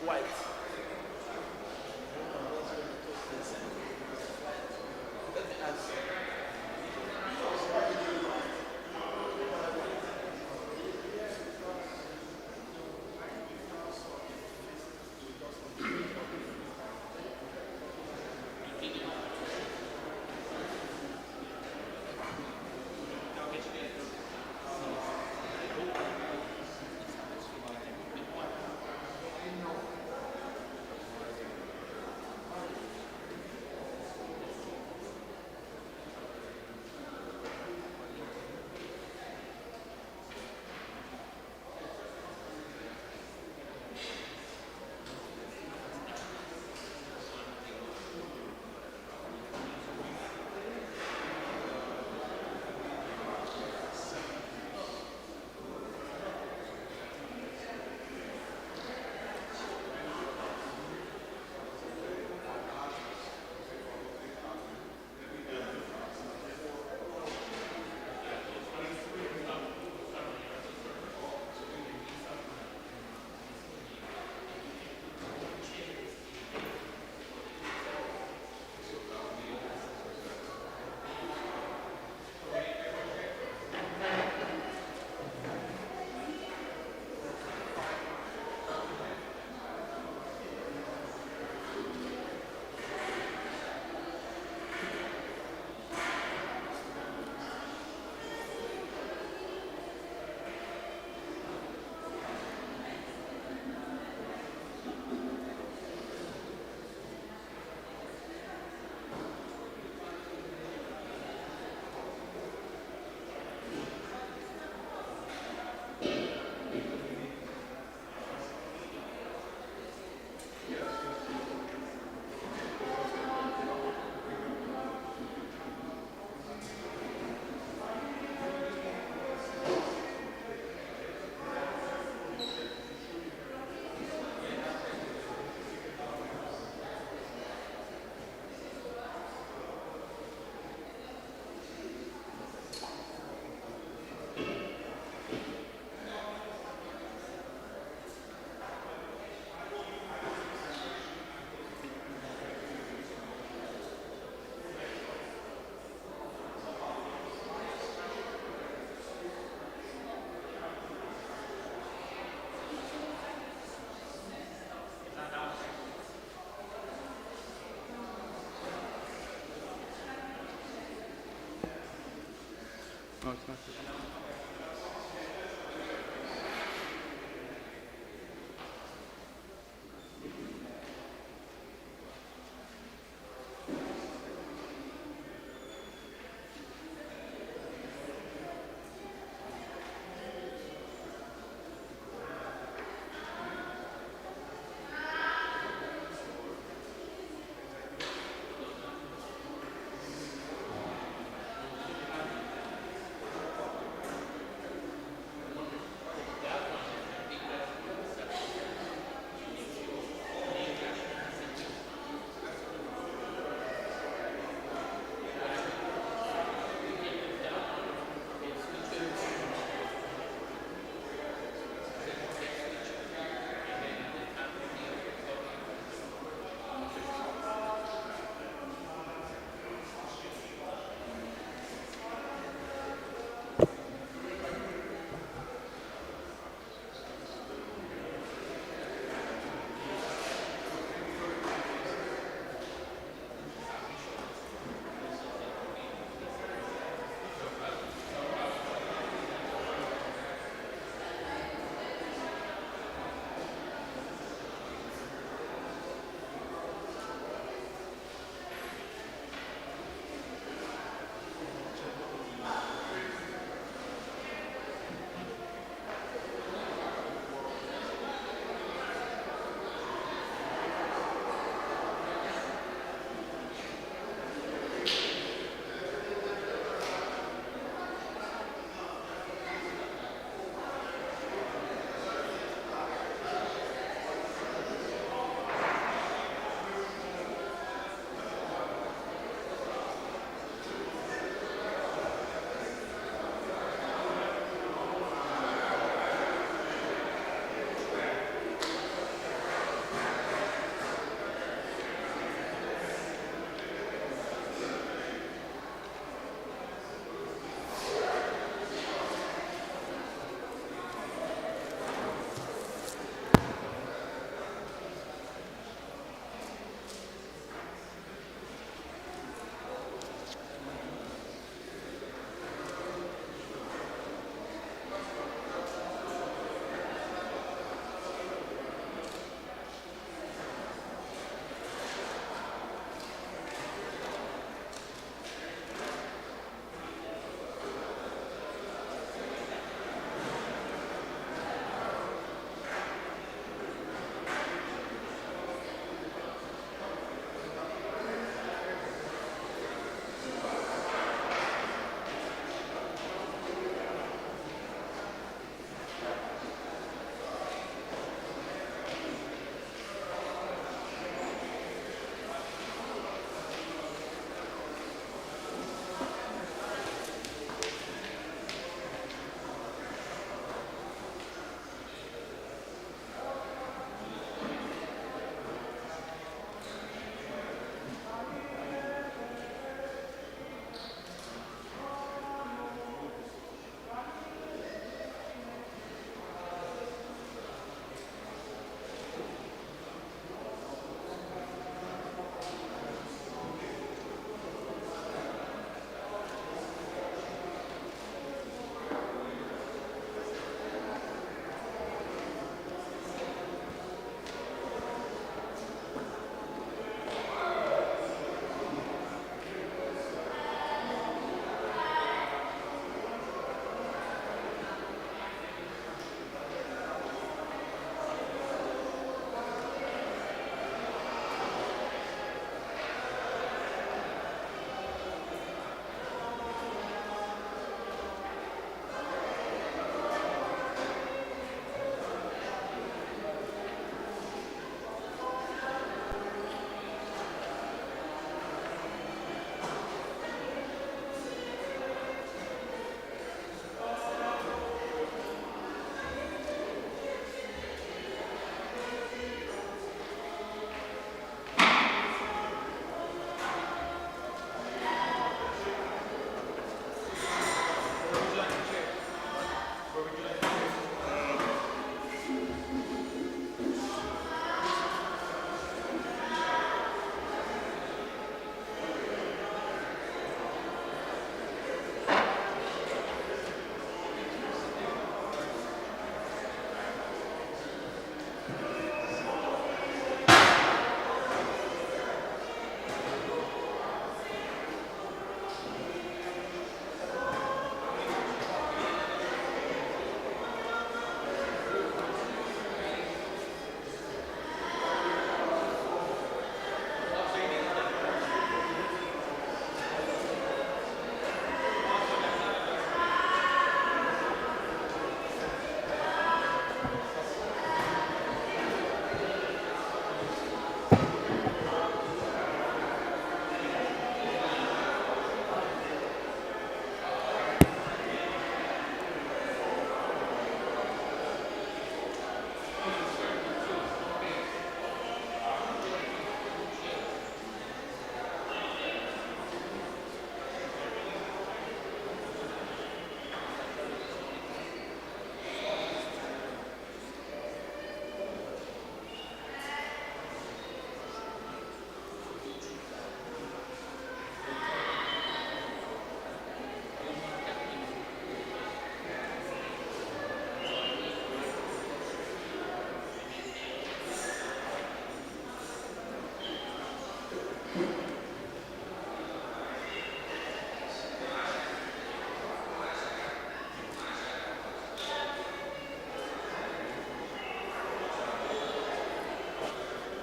White. Let me ask you. No, it's not.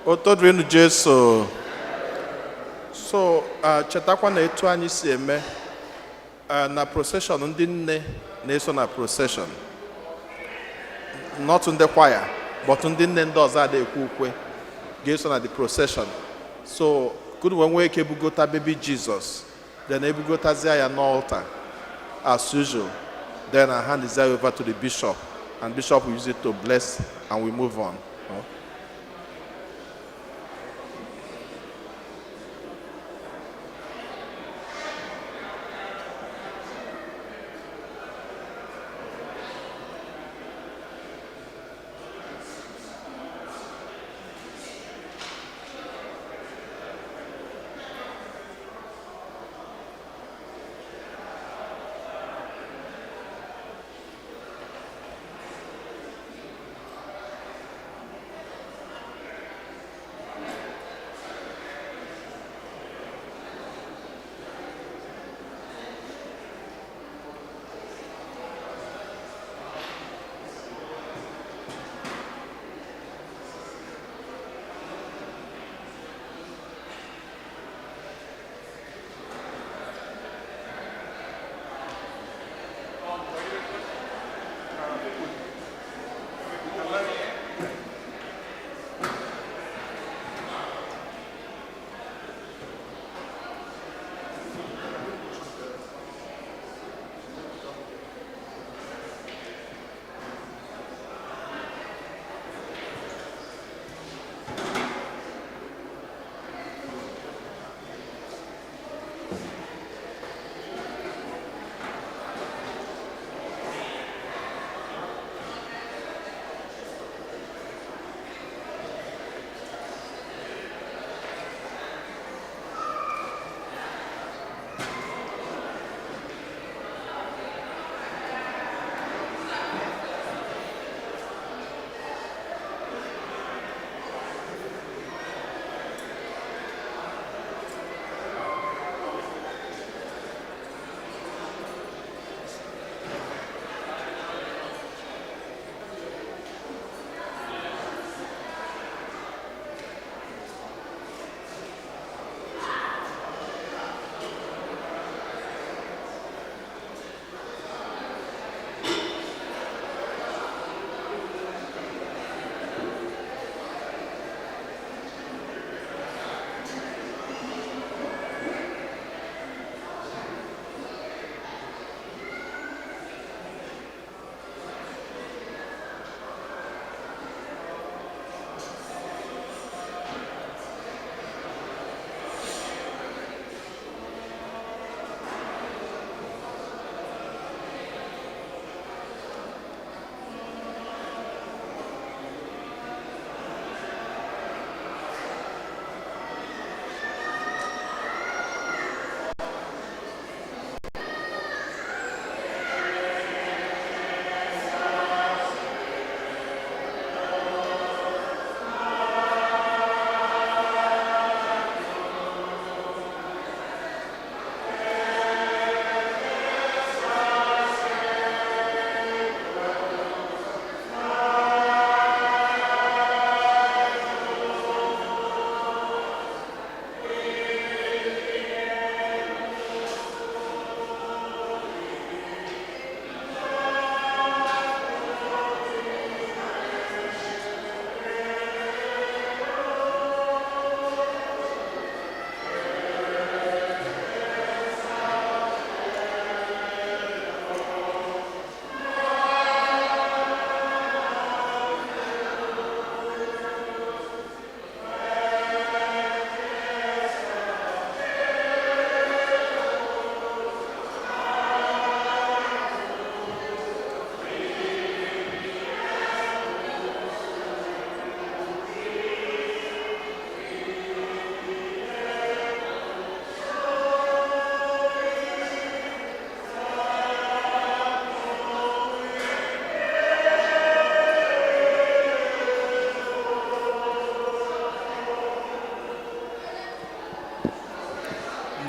Otodrinu Jesu. So, chetakwa na etu anyị si eme na procession ndị nne na-eso na procession. Not ndị choir, but ndị nne ndị ọzọ ada ekwe ukwe ga-eso na the procession. So, could we nwee ike ebugota baby Jesus, then ebugotazia ya n'altar as usual. Then I hand it over to the bishop, and bishop will use it to bless, and we move on.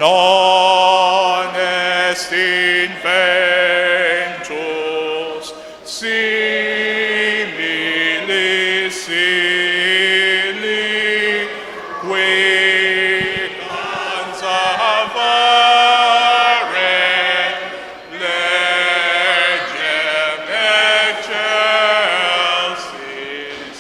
non est inventus simili sili qui conservare legem excelsis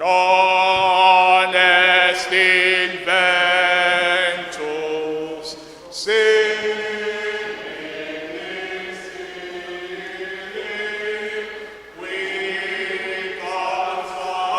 non est inventus simili sili qui conservare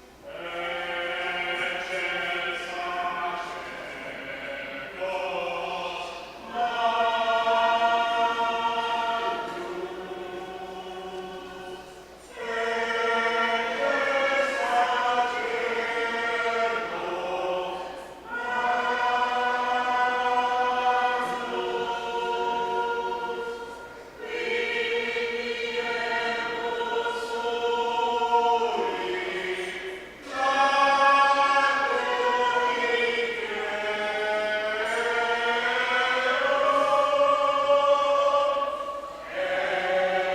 legem excelsis.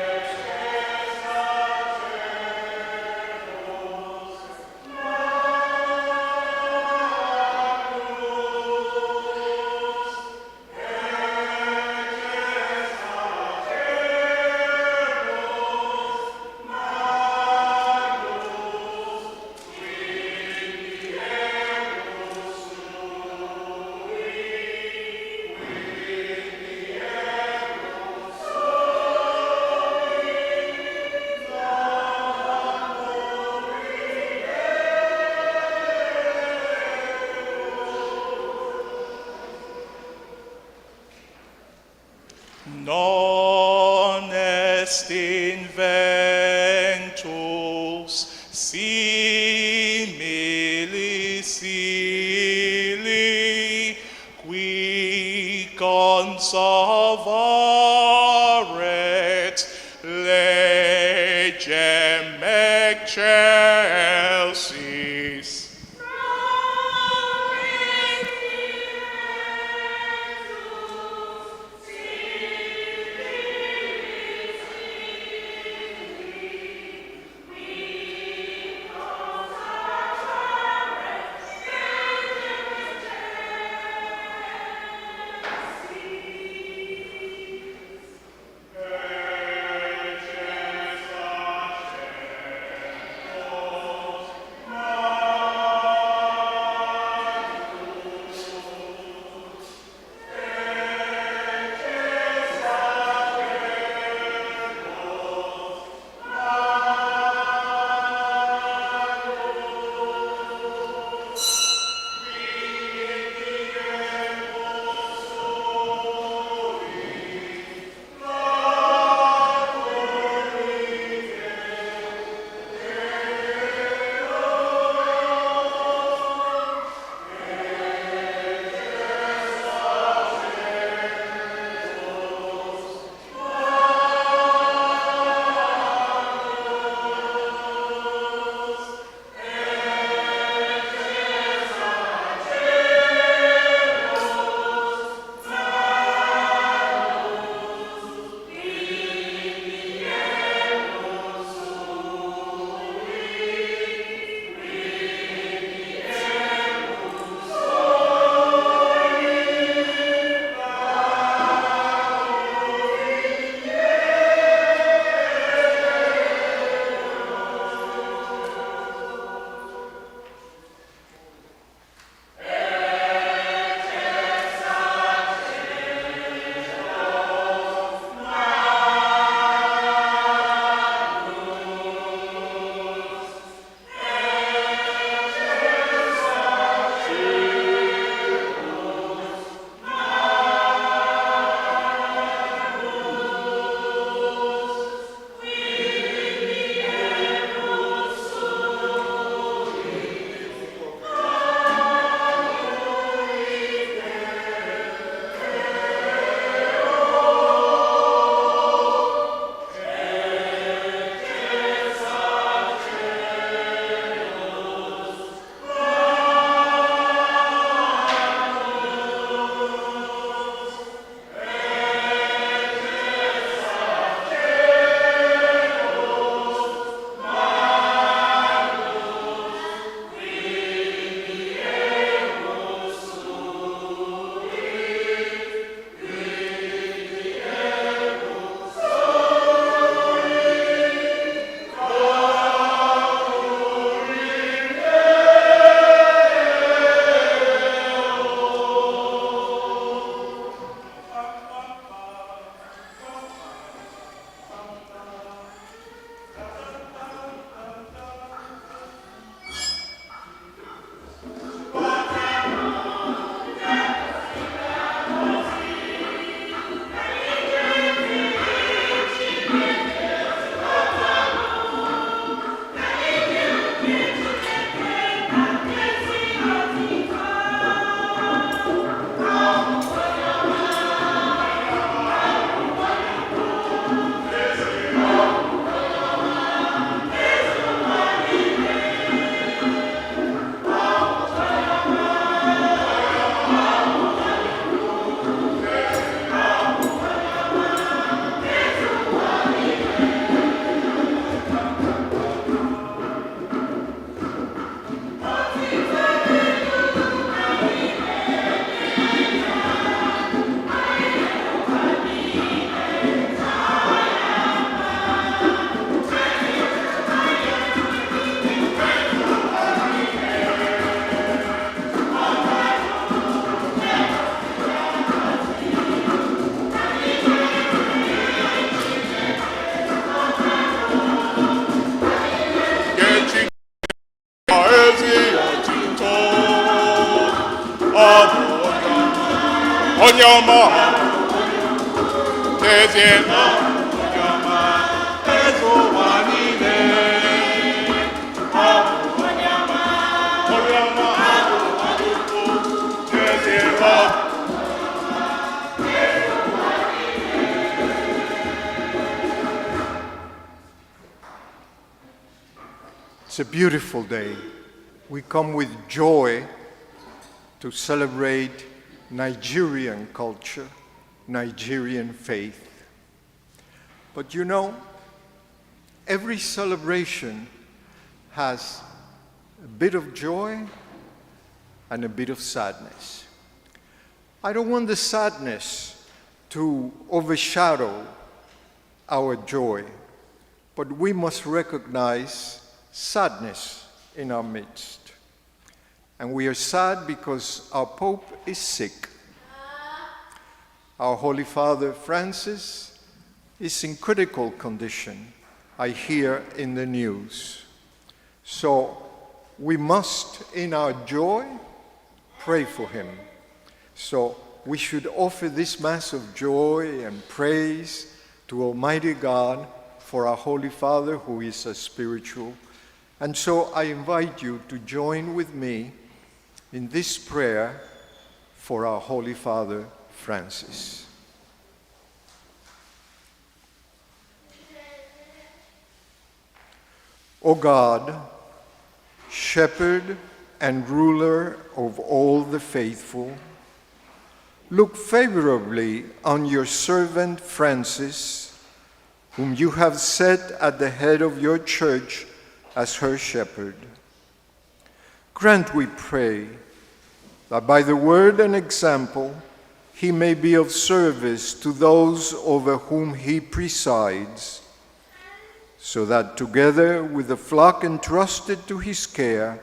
non est inventus simili sili qui conservare legem excelsis non est inventus simili sili qui conservaret legem excelsis Qui ọma n'ezie It's a beautiful day. We come with joy to celebrate Nigerian culture, Nigerian faith. But you know, every celebration has a bit of joy and a bit of sadness. I don't want the sadness to overshadow our joy, but we must recognize sadness in our midst. And we are sad because our Pope is sick. Our Holy Father Francis is in critical condition, I hear in the news. So we must, in our joy, pray for him. So we should offer this Mass of joy and praise to Almighty God for our Holy Father, who is a spiritual. And so I invite you to join with me in this prayer for our Holy Father Francis. O God, shepherd and ruler of all the faithful, look favorably on your servant Francis, whom you have set at the head of your church as her shepherd. Grant, we pray, that by the word and example he may be of service to those over whom he presides, so that together with the flock entrusted to his care,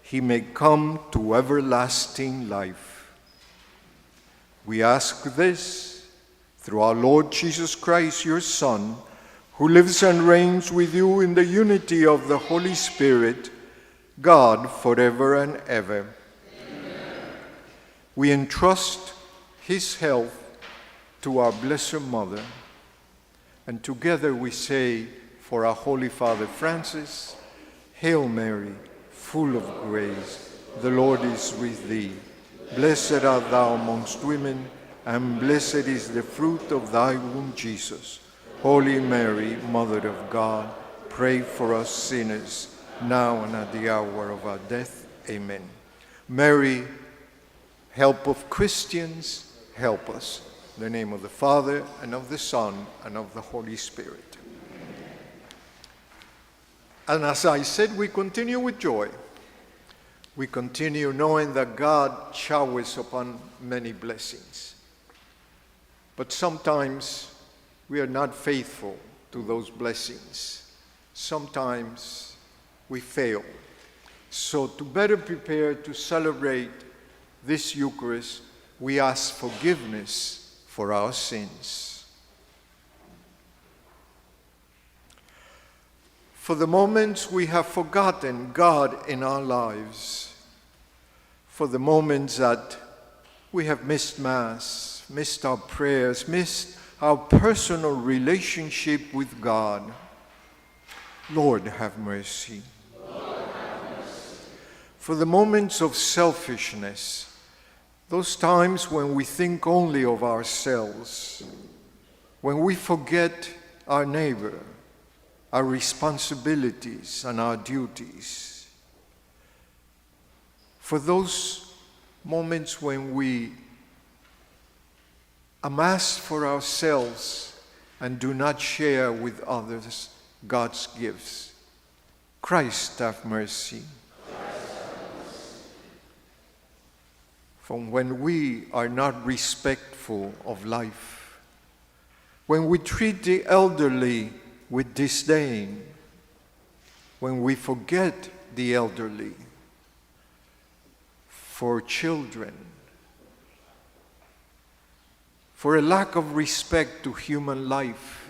he may come to everlasting life. We ask this through our Lord Jesus Christ, your Son, who lives and reigns with you in the unity of the Holy Spirit, God, forever and ever. Amen. We entrust his health to our Blessed Mother, and together we say for our Holy Father Francis, Hail Mary, full of grace, the Lord is with thee. Blessed art thou amongst women, and blessed is the fruit of thy womb, Jesus. Holy Mary, Mother of God, pray for us sinners, now and at the hour of our death. Amen. Mary, help of Christians, help us. In the name of the Father, and of the Son, and of the Holy Spirit. And as I said, we continue with joy. We continue knowing that God showers upon many blessings. But sometimes we are not faithful to those blessings. Sometimes we fail. So to better prepare to celebrate this Eucharist, we ask forgiveness for our sins. For the moments we have forgotten God in our lives, for the moments that we have missed Mass, missed our prayers, missed our personal relationship with God, Lord, have mercy. Lord, have mercy. For the moments of selfishness, those times when we think only of ourselves, when we forget our neighbor, our responsibilities and our duties. For those moments when we amass for ourselves and do not share with others God's gifts. Christ, have mercy. From when we are not respectful of life, when we treat the elderly with disdain, when we forget the elderly, for children, for a lack of respect to human life,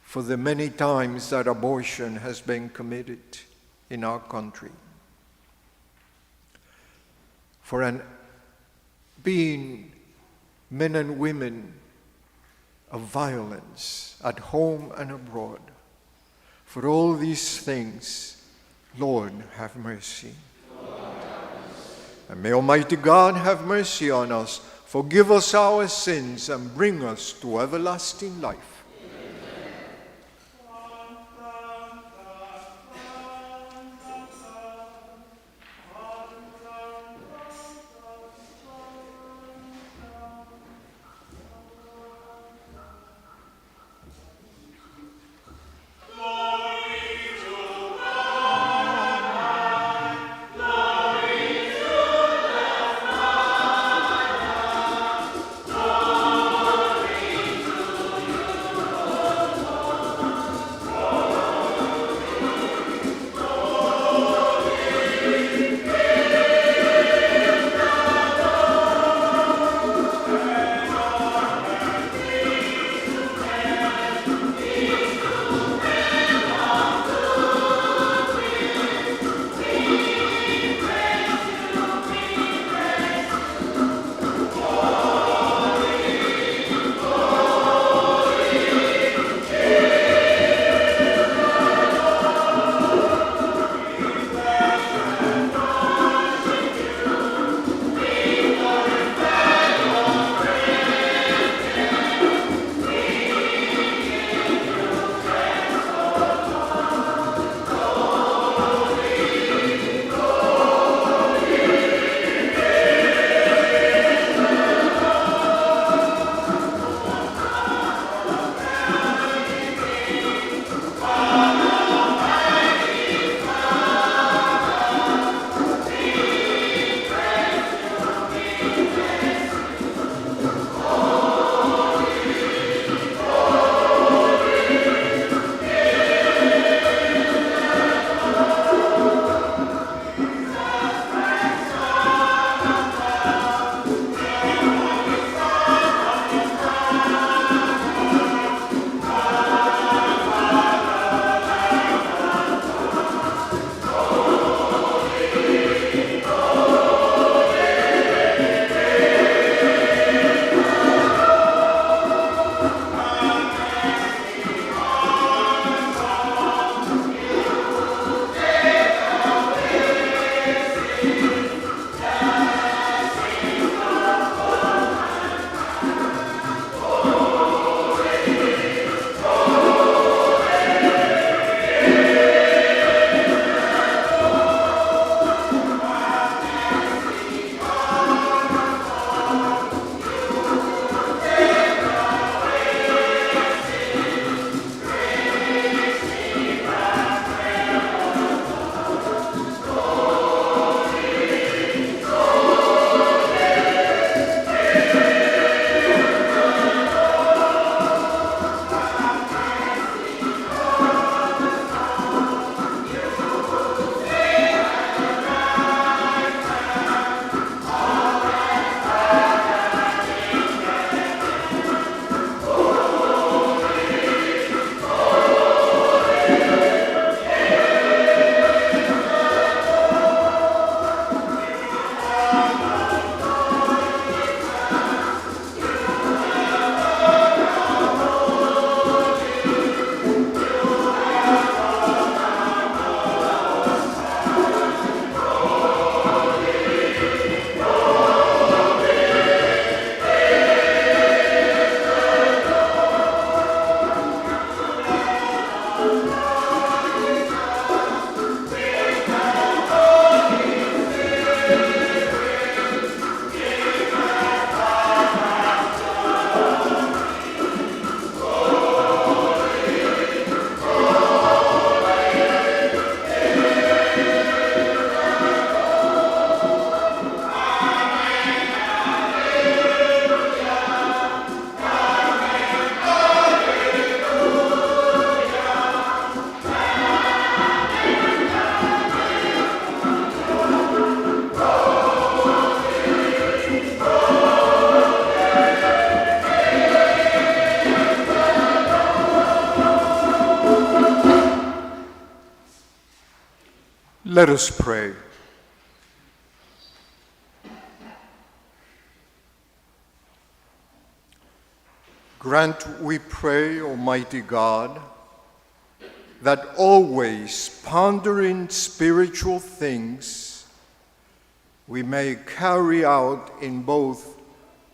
for the many times that abortion has been committed in our country, for being men and women of violence at home and abroad. For all these things, Lord, have mercy. And may Almighty God have mercy on us, forgive us our sins, and bring us to everlasting life. Let us pray. Grant, we pray, Almighty God, that always pondering spiritual things, we may carry out in both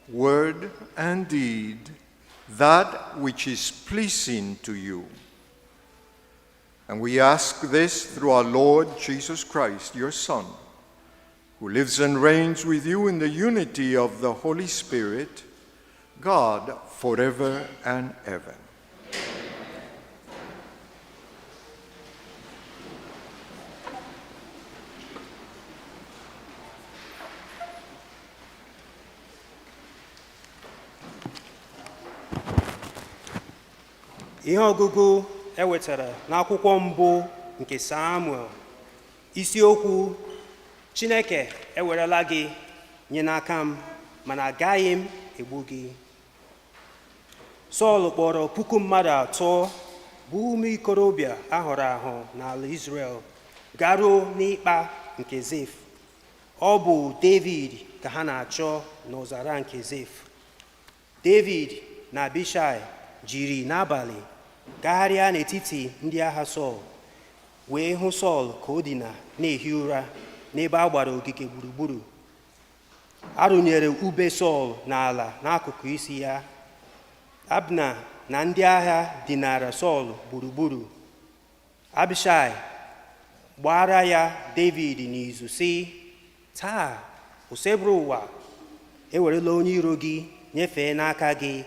word and deed that which is pleasing to you. And we ask this through our Lord Jesus Christ, your Son, who lives and reigns with you in the unity of the Holy Spirit, God, forever and ever. Ihe ọgụgụ ewetara n'akwụkwọ mbụ nke Samuel, isiokwu Chineke ewerela gị nye n'aka m, mana agaghị m egbu gị. Sọl kpọrọ 3,000 bụ ụmụ ikorobịa ahụrụ ahụ n'ala Izrel garuo n'ịkpa nke Zef. Ọ bụ David ka ha na-achọ n'ọzara nke Zef. David na Abishai jiri n'abalị gagharịa n'etiti ndị agha Sọl, wee hụ Sọl ka ọ dina na-ehi ụra n'ebe a gbara ogige gburugburu. Arụnyere ube Sọl n'ala n'akụkụ isi ya. Abna na ndị agha dinara Sọl gburugburu. Abishai gbara ya David n'izu sị, taa useburu ụwa ewerela onye iro gị nyefee n'aka gị,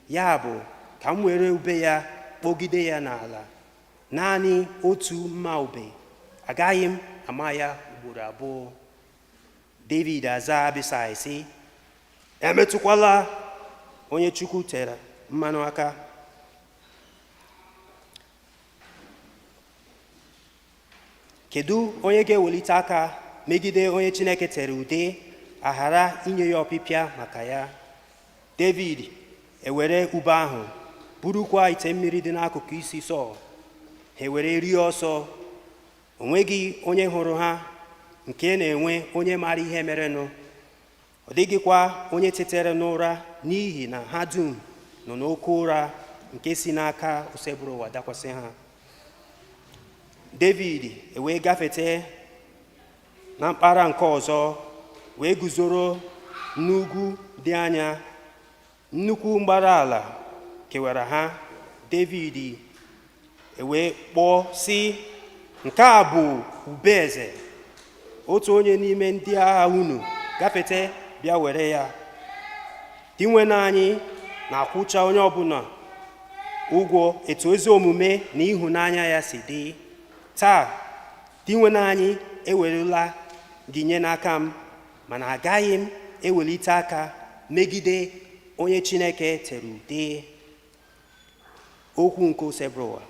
ya bụ ka m were ube ya kpọgide ya n'ala, naanị otu mma ube, agaghị m ama ya ugboro abụọ. David aza Abishai sị, emetụkwala onye Chukwu tere mmanụ aka. Kedu onye ga-ewelite aka megide onye Chineke tere ude, aghara inye ya ọpịpịa maka ya? David ewere ube ahụ burukwa ite mmiri dị n'akụkụ isi Sọl. Ha were rie ọsọ. O nweghị onye hụrụ ha, nke na-enwe onye maara ihe merenụ. Ọ dịghịkwa onye tetere n'ụra, n'ihi na ha dum nọ n'oke ụra nke si n'aka useburu ụwa dakwasị ha. David ewee gafete na mpaghara nke ọzọ, wee guzoro n'ugwu dị anya. Nnukwu mgbara ala kewara ha. David ewee kpọọ sị, nke a bụ ube eze. Otu onye n'ime ndị agha unu gafete bịa were ya. Dinwe anyị na-akwụcha onye ọbụla ụgwọ etu ezi omume na ịhụnanya ya si dị. Taa dinwe anyị ewerela gị nye n'aka m, mana agaghị m ewelite aka megide onye Chineke tere ude. Okwu nke useburu ụwa.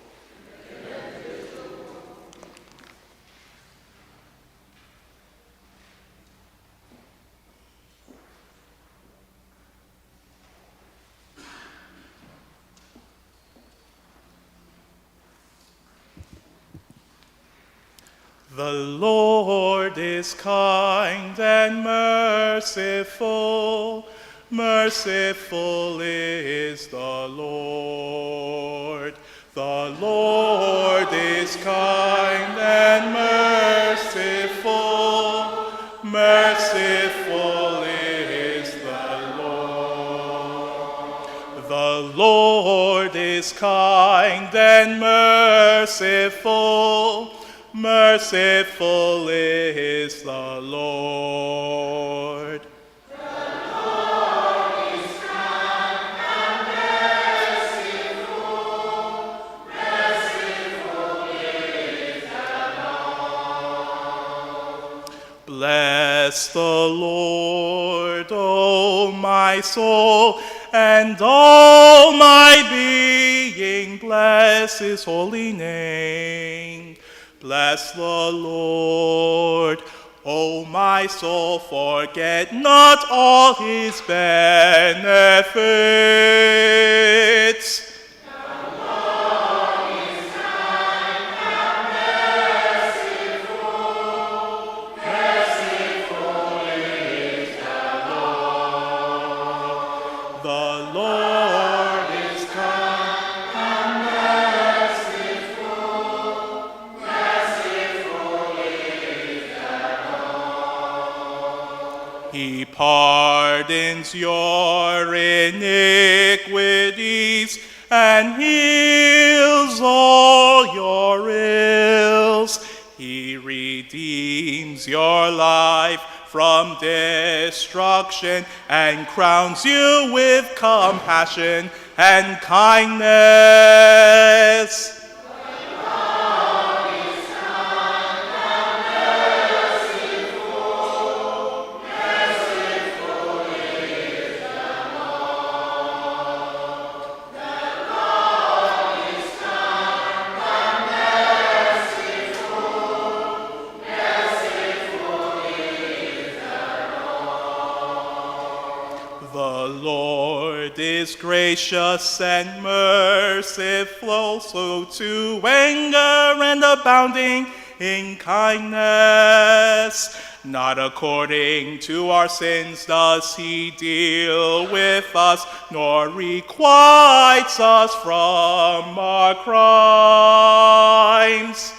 The Lord is kind and merciful. Merciful is the Lord. The Lord is kind and merciful. Merciful is the Lord. The Lord is kind and merciful. Merciful is the Lord. Bless the Lord, O my soul, and all my being. Bless his holy name. Bless the Lord, O my soul, forget not all his benefits. The Lord pardons your iniquities and heals all your ills. He redeems your life from destruction and crowns you with compassion and kindness. The Lord is gracious and merciful, slow to anger and abounding in kindness. Not according to our sins does he deal with us, nor requites us from our crimes.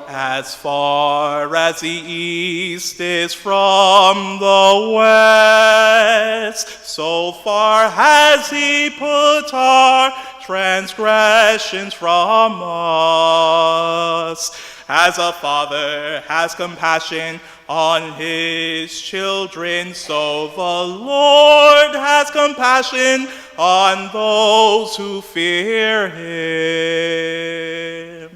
As far as the east is from the west, so far has he put our transgressions from us. As a father has compassion on his children, so the Lord has compassion on those who fear him.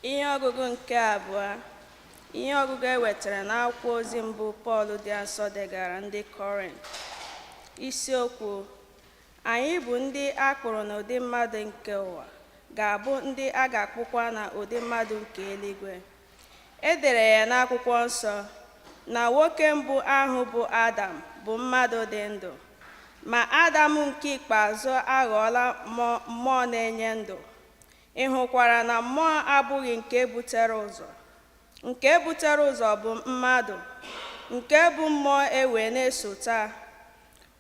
Ihe ọgụgụ nke abụọ. Ihe ọgụgụ ewetara n'akwụkwọ ozi mbụ Pọl dị nsọ degara ndị Kọrint. Isiokwu: anyị bụ ndị akpụrụ n'ụdị mmadụ nke ụwa, ga-abụ ndị a ga-akpụkwa na ụdị mmadụ nke eluigwe. E dere ya n'akwụkwọ nsọ na nwoke mbụ ahụ bụ Adam bụ mmadụ dị ndụ, ma Adam nke ikpeazụ aghọọla mmụọ na-enye ndụ. Ị hụkwara na mmụọ abụghị nke butere ụzọ. Nke butere ụzọ bụ mmadụ, nke bụ mmụọ ewe na-esota.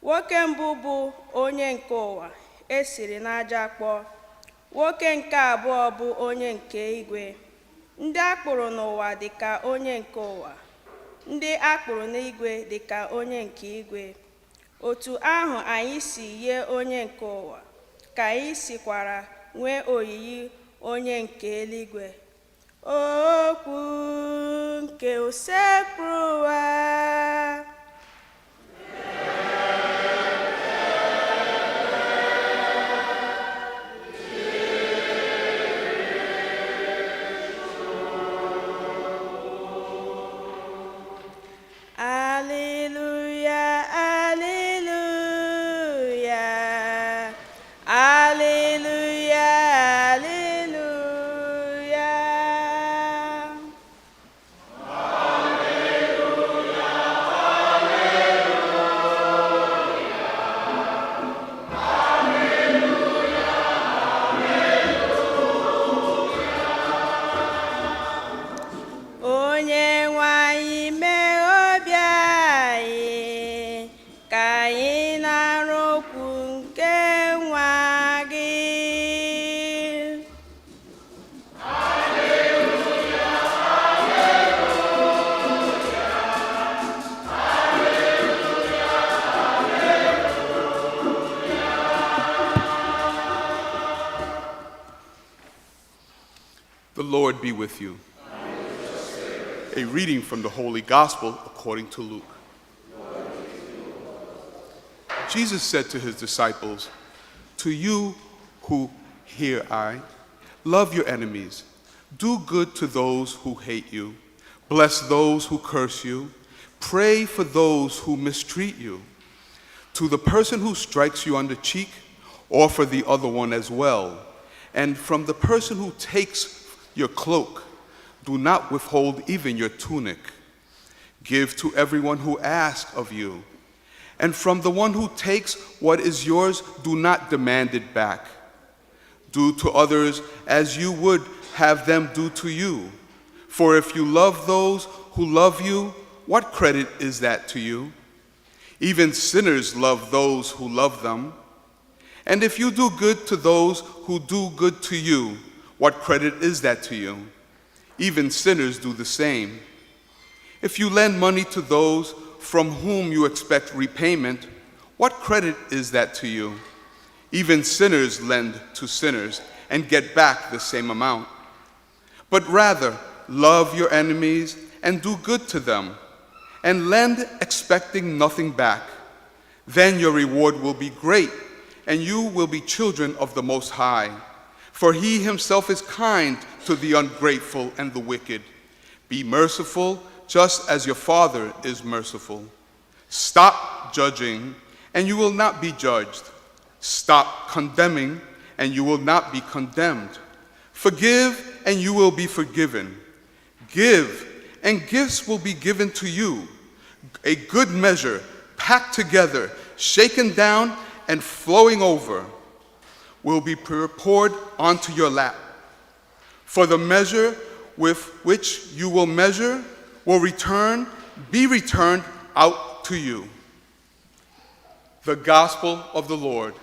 Nwoke mbụ bụ onye nke ụwa, esiri n'aja kpọọ. Nwoke nke abụọ bụ onye nke igwe. Ndị akpụrụ n'ụwa dị ka onye nke ụwa, ndị akpụrụ n'igwe dị ka onye nke igwe. Otu ahụ anyị si yie onye nke ụwa, ka anyị sikwara nwee oyiyi onye nke eluigwe. Okwu nke usekwu ụwa. Alleluia, alleluia, alleluia, alleluia. Onye nwe anyị mee obi anyị, ka anyị nara okwu nke nwa gị. The Lord be with you. A reading from the Holy Gospel according to Luke. Jesus said to his disciples, "To you who hear I, love your enemies, Do good to those who hate you. Bless those who curse you. Pray for those who mistreat you. To the person who strikes you on the cheek, offer the other one as well. And from the person who takes your cloak, do not withhold even your tunic. Give to everyone who asks of you. And from the one who takes what is yours, do not demand it back. Do to others as you would have them do to you. For if you love those who love you, what credit is that to you? Even sinners love those who love them. And if you do good to those who do good to you, what credit is that to you? Even sinners do the same. If you lend money to those from whom you expect repayment, what credit is that to you? Even sinners lend to sinners and get back the same amount. But rather, love your enemies and do good to them, and lend expecting nothing back. Then your reward will be great, and you will be children of the Most High. For he himself is kind to the ungrateful and the wicked. Be merciful, just as your Father is merciful. Stop judging, and you will not be judged. Stop condemning, and you will not be condemned. Forgive, and you will be forgiven. Give, and gifts will be given to you. A good measure, packed together, shaken down, and flowing over, will be poured onto your lap. For the measure with which you will measure will be returned out to you. The Gospel of the Lord.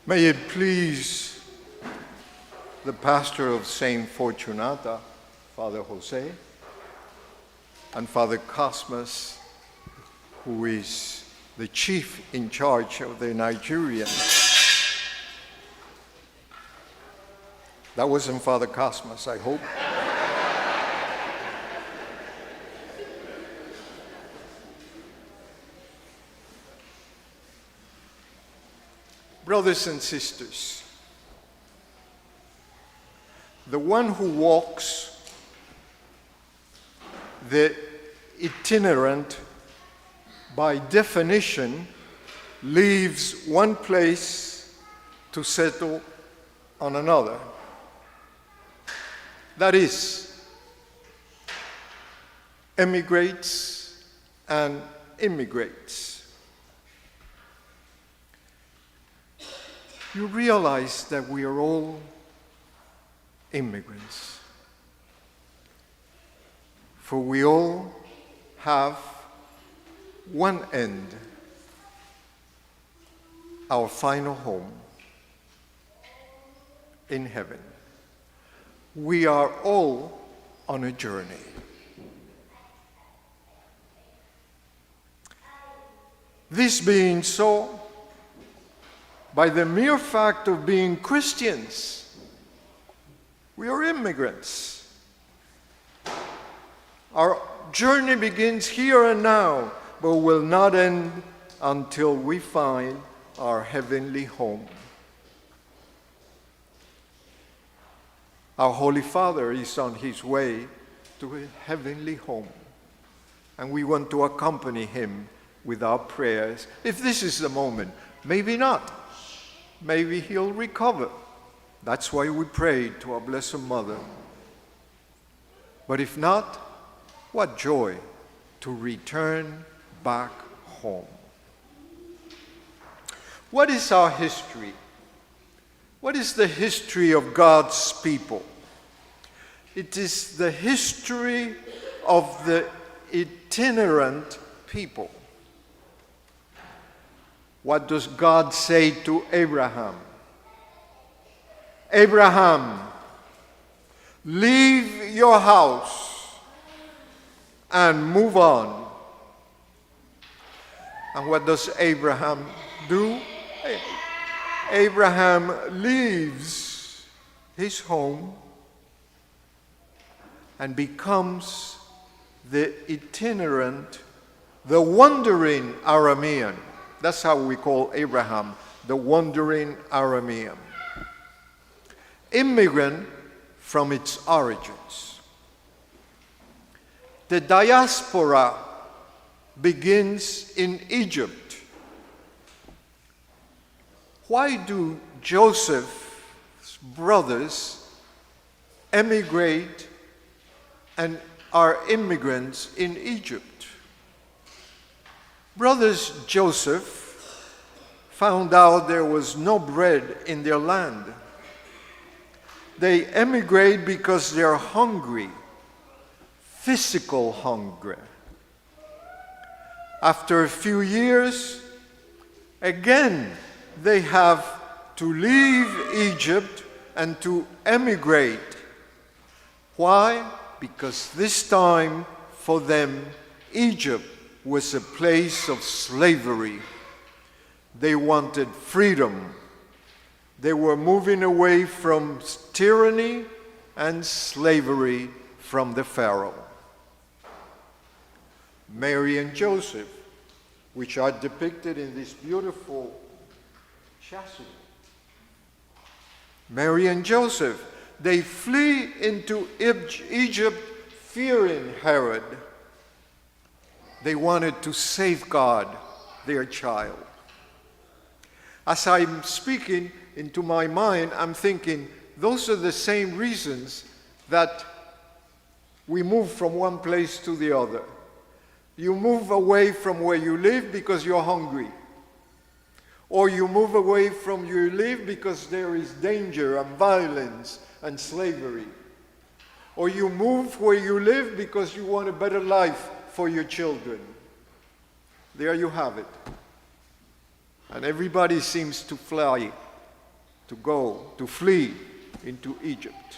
May it please the pastor of St. Fortunata, Father Jose, and Father Cosmas, who is the chief in charge of the Nigerians. That wasn't Father Cosmas, I hope. Brothers and sisters, the one who walks the itinerant, by definition, leaves one place to settle on another. That is, emigrates and immigrates. You realize that we are all immigrants, for we all have one end, our final home in heaven. We are all on a journey. This being so, by the mere fact of being Christians, we are immigrants. Our journey begins here and now, but will not end until we find our heavenly home. Our Holy Father is on his way to a heavenly home, and we want to accompany him with our prayers. If this is the moment, maybe not. Maybe he'll recover. That's why we pray to our Blessed Mother. But if not, what joy to return back home. What is our history? What is the history of God's people? It is the history of the itinerant people. What does God say to Abraham? Abraham, leave your house and move on. And what does Abraham do? Abraham leaves his home and becomes the itinerant, the wandering Aramean. That's how we call Abraham, the wandering Aramean. Immigrant from its origins. The diaspora begins in Egypt. Why do Joseph's brothers emigrate and are immigrants in Egypt? Brothers Joseph found out there was no bread in their land. They emigrate because they're hungry, physical hunger. After a few years, again, they have to leave Egypt and to emigrate. Why? Because this time, for them, Egypt was a place of slavery. They wanted freedom. They were moving away from tyranny and slavery from the Pharaoh. Mary and Joseph, which are depicted in this beautiful chasuble. Mary and Joseph, they flee into Egypt fearing Herod. They wanted to safeguard their child. As I'm speaking into my mind, I'm thinking, those are the same reasons that we move from one place to the other. You move away from where you live because you're hungry. Or you move away from where you live because there is danger and violence and slavery. Or you move where you live because you want a better life for your children. There you have it. And everybody seems to fly, to go, to flee into Egypt.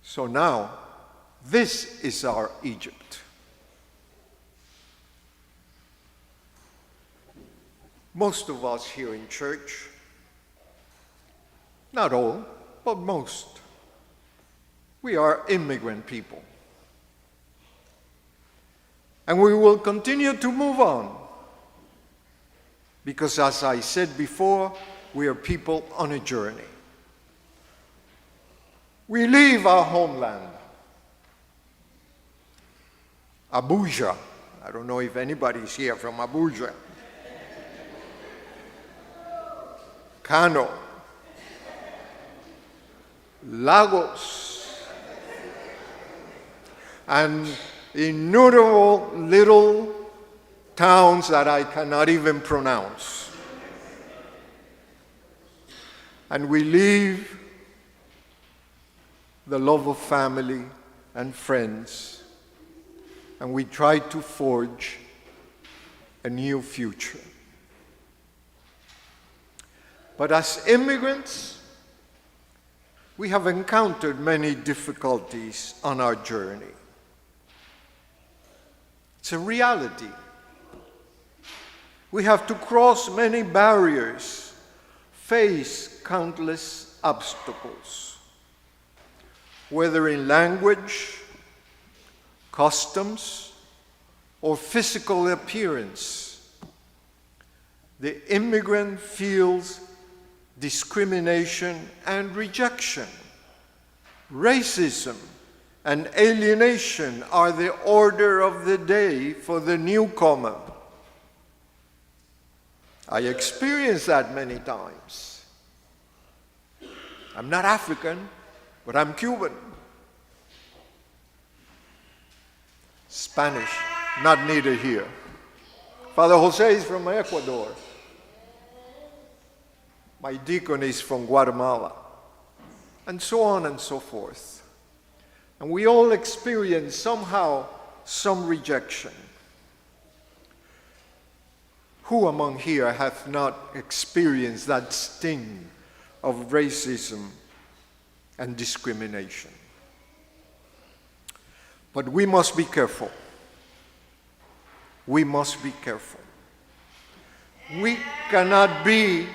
So now, this is our Egypt. Most of us here in church, not all, but most, we are immigrant people. And we will continue to move on. Because as I said before, we are people on a journey. We leave our homeland. Abuja. I don't know if anybody's here from Abuja. Kano. Lagos. And innumerable little towns that I cannot even pronounce. And we leave the love of family and friends, and we try to forge a new future. But as immigrants, we have encountered many difficulties on our journey. It's a reality. We have to cross many barriers, face countless obstacles, whether in language, customs, or physical appearance. The immigrant feels discrimination and rejection. Racism and alienation are the order of the day for the newcomer. I experienced that many times. I'm not African, but I'm Cuban. Spanish, not needed here. Father Jose is from Ecuador. My deacon is from Guatemala. And so on and so forth. And we all experience somehow some rejection. Who among here hath not experienced that sting of racism and discrimination? But we must be careful. We must be careful. We cannot be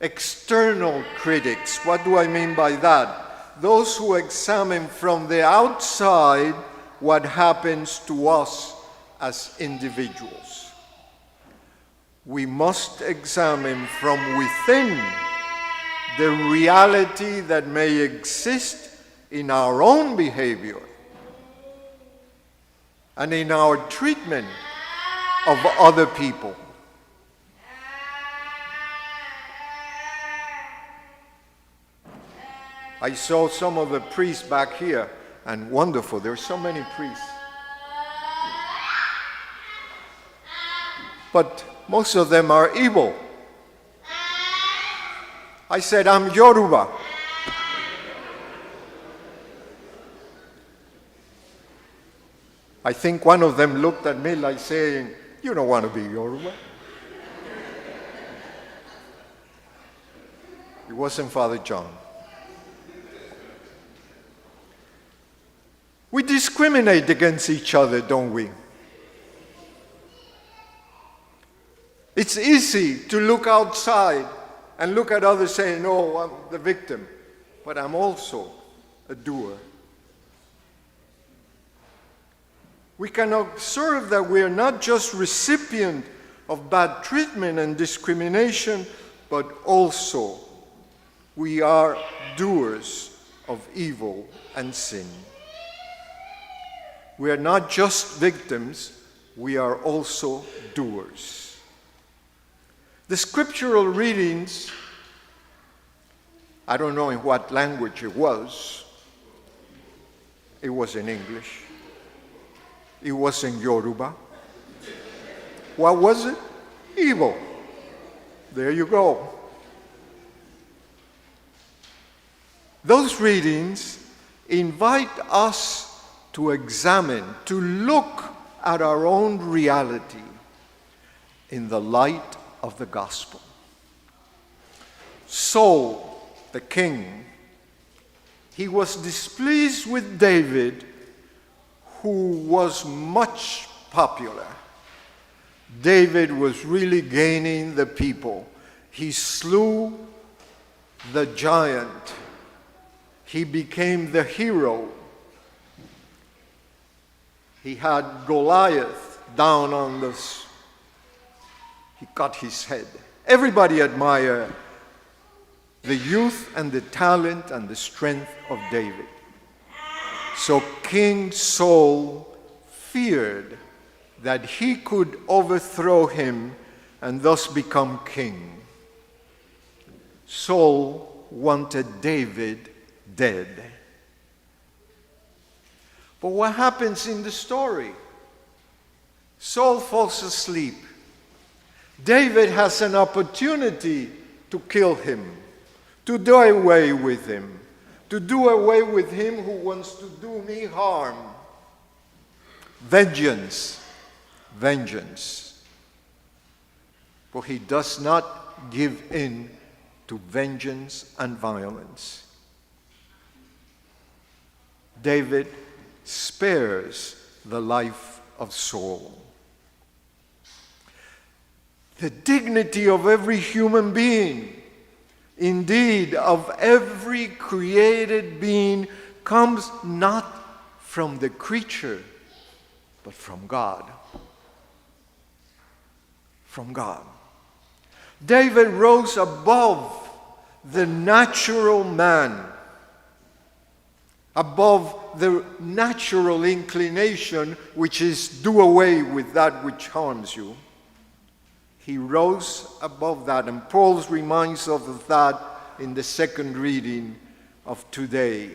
external critics. What do I mean by that? Those who examine from the outside what happens to us as individuals. We must examine from within the reality that may exist in our own behavior and in our treatment of other people. I saw some of the priests back here, and wonderful, there are so many priests. But most of them are Igbo. I said, I'm Yoruba. I think one of them looked at me like saying, you don't want to be Yoruba. It wasn't Father John. We discriminate against each other, don't we? It's easy to look outside and look at others saying, oh, I'm the victim, but I'm also a doer. We can observe that we are not just recipient of bad treatment and discrimination, but also we are doers of evil and sin. We are not just victims, we are also doers. The scriptural readings, I don't know in what language it was in English. It was in Yoruba. What was it? Evil. There you go. Those readings invite us to examine, to look at our own reality in the light of the gospel. Saul, the king, he was displeased with David, who was much popular. David was really gaining the people. He slew the giant. He became the hero. He had Goliath down on this. He cut his head. Everybody admired the youth and the talent and the strength of David. So King Saul feared that he could overthrow him and thus become king. Saul wanted David dead. But what happens in the story? Saul falls asleep. David has an opportunity to kill him, to do away with him, to do away with him who wants to do me harm. Vengeance, vengeance. But he does not give in to vengeance and violence. David spares the life of Saul. The dignity of every human being, indeed of every created being, comes not from the creature, but from God. From God. David rose above the natural man, above the natural inclination, which is do away with that which harms you. He rose above that, and Paul reminds us of that in the second reading of today.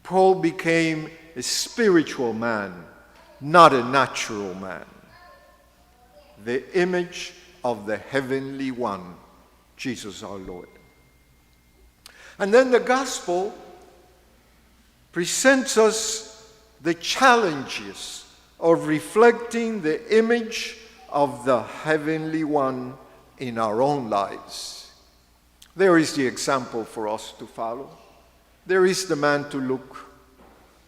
Paul became a spiritual man, not a natural man. The image of the heavenly one, Jesus our Lord. And then the gospel presents us the challenges of reflecting the image of the heavenly one in our own lives. There is the example for us to follow. There is the man to look,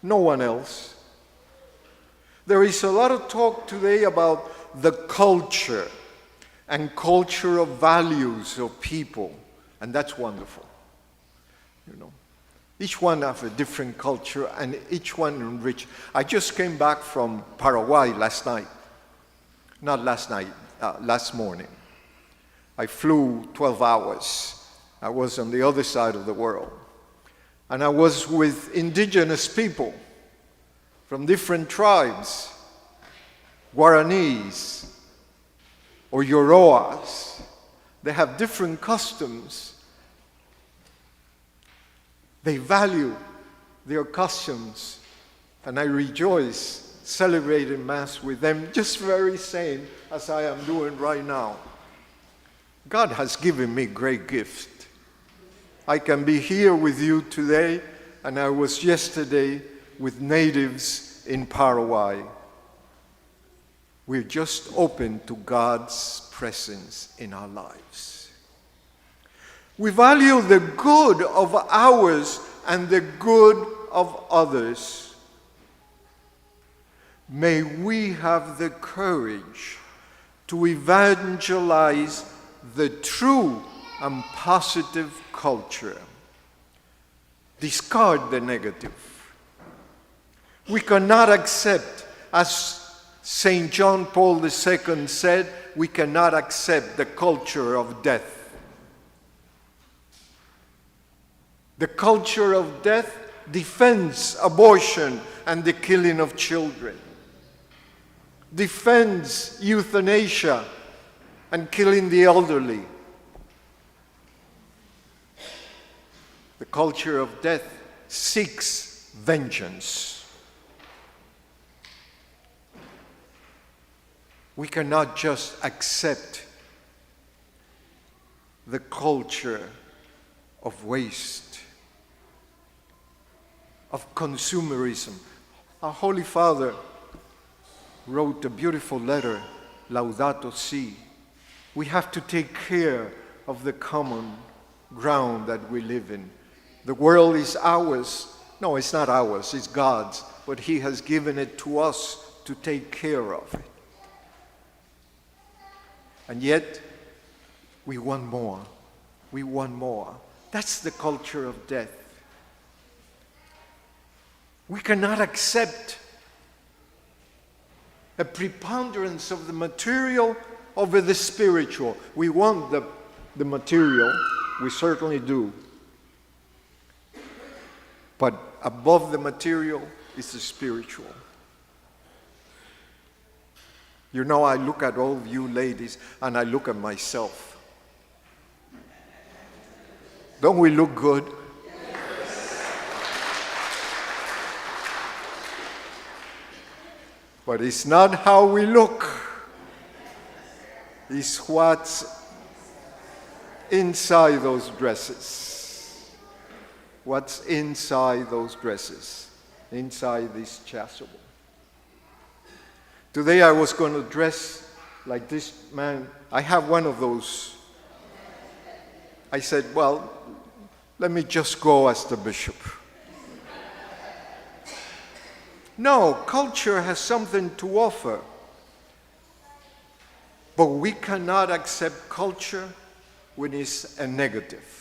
no one else. There is a lot of talk today about the culture and cultural values of people, and that's wonderful. You know, each one has a different culture, and each one enriched. I just came back from Paraguay last night. Not last night, last morning. I flew 12 hours. I was on the other side of the world. And I was with indigenous people from different tribes, Guaranis or Yoroas. They have different customs. They value their customs, and I rejoice celebrating Mass with them, just very same as I am doing right now. God has given me great gift. I can be here with you today, and I was yesterday with natives in Paraguay. We're just open to God's presence in our lives. We value the good of ours and the good of others. May we have the courage to evangelize the true and positive culture. Discard the negative. We cannot accept, as St. John Paul II said, we cannot accept the culture of death. The culture of death defends abortion and the killing of children, defends euthanasia and killing the elderly. The culture of death seeks vengeance. We cannot just accept the culture of waste, of consumerism. Our Holy Father wrote a beautiful letter, Laudato Si. We have to take care of the common ground that we live in. The world is ours. No, it's not ours, it's God's, but He has given it to us to take care of it. And yet, we want more. We want more. That's the culture of death. We cannot accept a preponderance of the material over the spiritual. We want the material, we certainly do. But above the material is the spiritual. You know, I look at all of you ladies and I look at myself. Don't we look good? But it's not how we look. It's what's inside those dresses. What's inside those dresses, inside this chasuble. Today I was going to dress like this man. I have one of those. I said, well, let me just go as the bishop. No, culture has something to offer. But we cannot accept culture when it's a negative.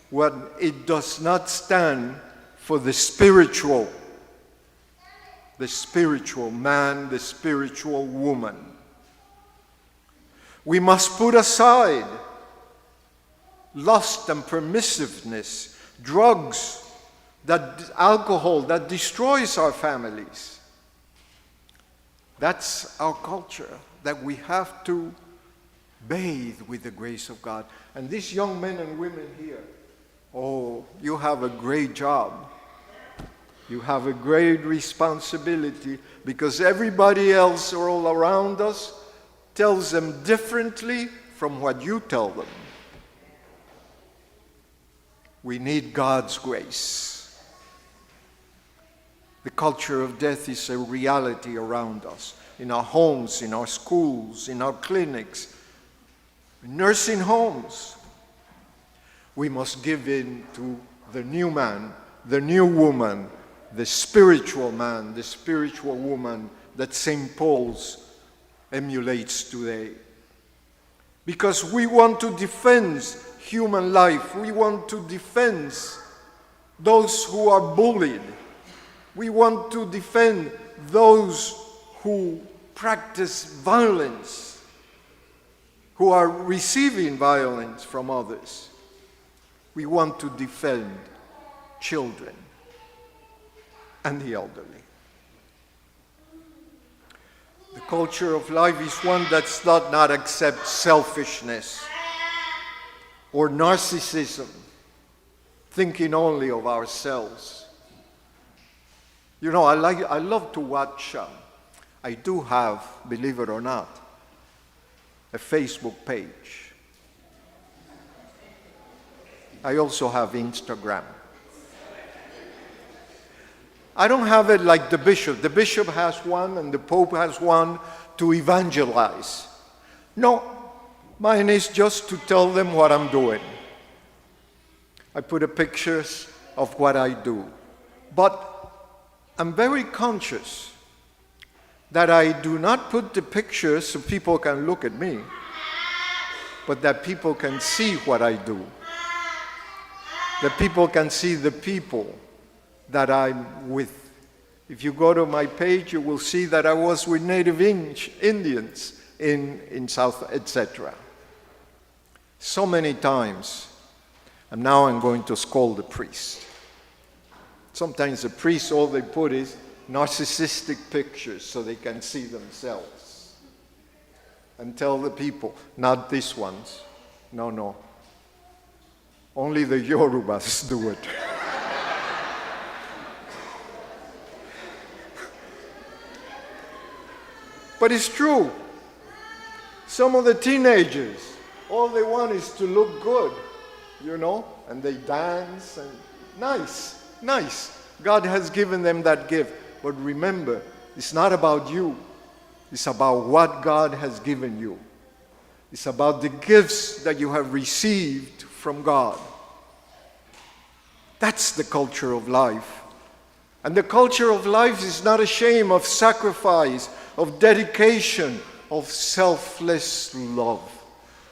When it does not stand for the spiritual man, the spiritual woman. We must put aside lust and permissiveness, drugs, alcohol that destroys our families. That's our culture that we have to bathe with the grace of God. And these young men and women here, oh, you have a great job. You have a great responsibility because everybody else all around us tells them differently from what you tell them. We need God's grace. The culture of death is a reality around us. in our homes, in our schools, in our clinics, in nursing homes. We must give in to the new man, the new woman, the spiritual man, the spiritual woman that St. Paul's emulates today. Because we want to defend human life. We want to defend those who are bullied. We want to defend those who practice violence, who are receiving violence from others. We want to defend children and the elderly. The culture of life is one that does not accept selfishness or narcissism, thinking only of ourselves. You know, I love to watch, I do have, believe it or not, a Facebook page. I also have Instagram. I don't have it like the bishop. The bishop has one and the pope has one to evangelize. No, mine is just to tell them what I'm doing. I put the pictures of what I do. But I'm very conscious that I do not put the pictures so people can look at me, but that people can see what I do. That people can see the people that I'm with. If you go to my page, you will see that I was with native Indians in South, etc. So many times, and now I'm going to scold the priest. Sometimes the priests, all they put is narcissistic pictures so they can see themselves. And tell the people, not these ones. No. Only the Yorubas do it. But it's true. Some of the teenagers, all they want is to look good, you know, and they dance and nice. God has given them that gift. But remember, it's not about you. It's about what God has given you. It's about the gifts that you have received from God. That's the culture of life. And the culture of life is not ashamed of sacrifice, of dedication, of selfless love.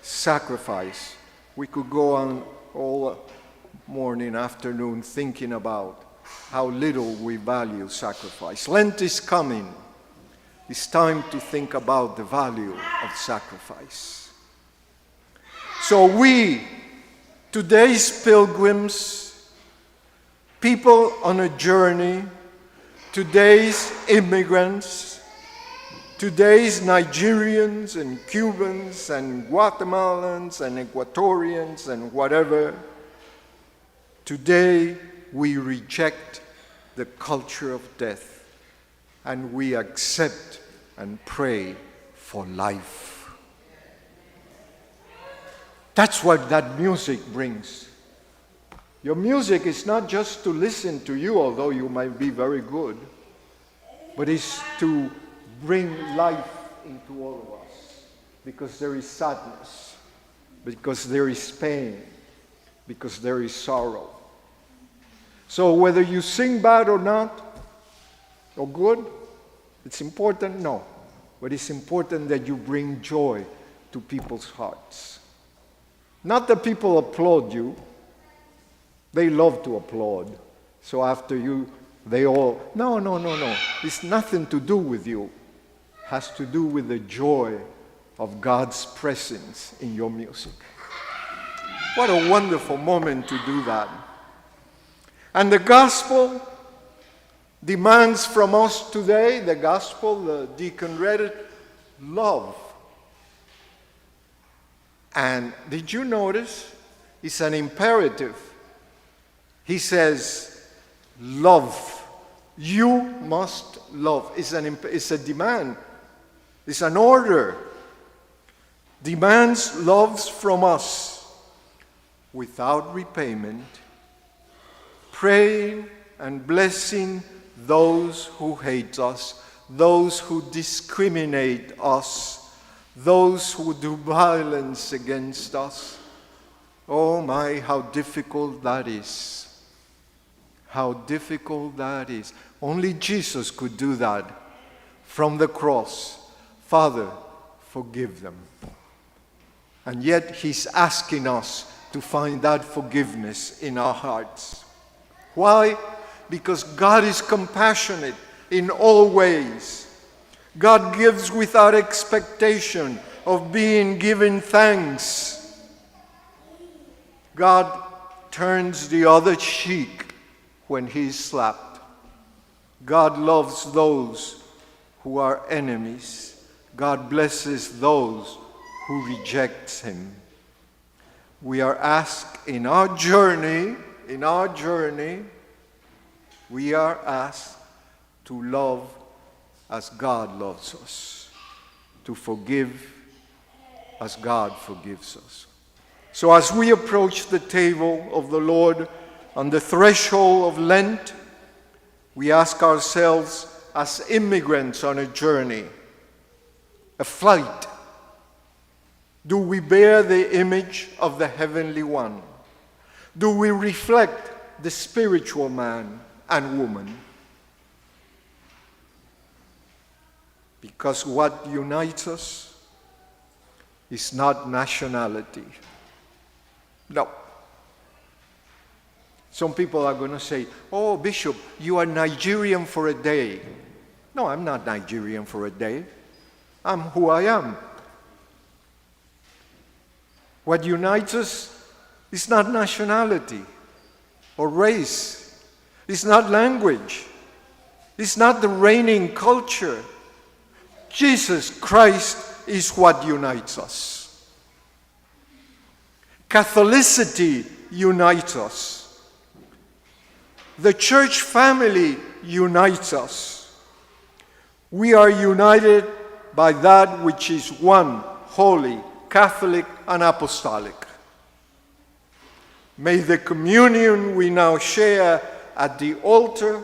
Sacrifice. We could go on all morning, afternoon thinking about how little we value sacrifice. Lent is coming. It's time to think about the value of sacrifice. So we, today's pilgrims, people on a journey, today's immigrants, today's Nigerians and Cubans and Guatemalans and Ecuadorians and whatever, today we reject the culture of death and we accept and pray for life. That's what that music brings. Your music is not just to listen to you, although you might be very good, but it's to bring life into all of us, because there is sadness, because there is pain, because there is sorrow. So whether you sing bad or not, or good, it's important? No. But it's important that you bring joy to people's hearts. Not that people applaud you. They love to applaud. So after you, they all, no. It's nothing to do with you. It has to do with the joy of God's presence in your music. What a wonderful moment to do that. And the gospel demands from us today, the gospel, the deacon read it, love. And did you notice? It's an imperative. He says, love. You must love. It's a demand. It's an order. Demands loves from us without repayment, praying and blessing those who hate us, those who discriminate us, those who do violence against us. Oh my, how difficult that is. How difficult that is. Only Jesus could do that from the cross. Father, forgive them. And yet he's asking us to find that forgiveness in our hearts. Why? Because God is compassionate in all ways. God gives without expectation of being given thanks. God turns the other cheek when he is slapped. God loves those who are enemies. God blesses those who reject him. We are asked in our journey, we are asked to love as God loves us, to forgive as God forgives us. So as we approach the table of the Lord on the threshold of Lent, we ask ourselves as immigrants on a journey, a flight, do we bear the image of the Heavenly One? Do we reflect the spiritual man and woman? Because what unites us is not nationality. No. Some people are going to say, oh, Bishop, you are Nigerian for a day. No, I'm not Nigerian for a day. I'm who I am. What unites us is not nationality or race. It's not language. It's not the reigning culture. Jesus Christ is what unites us. Catholicity unites us. The church family unites us. We are united by that which is one, holy, Catholic, and apostolic. May the communion we now share at the altar,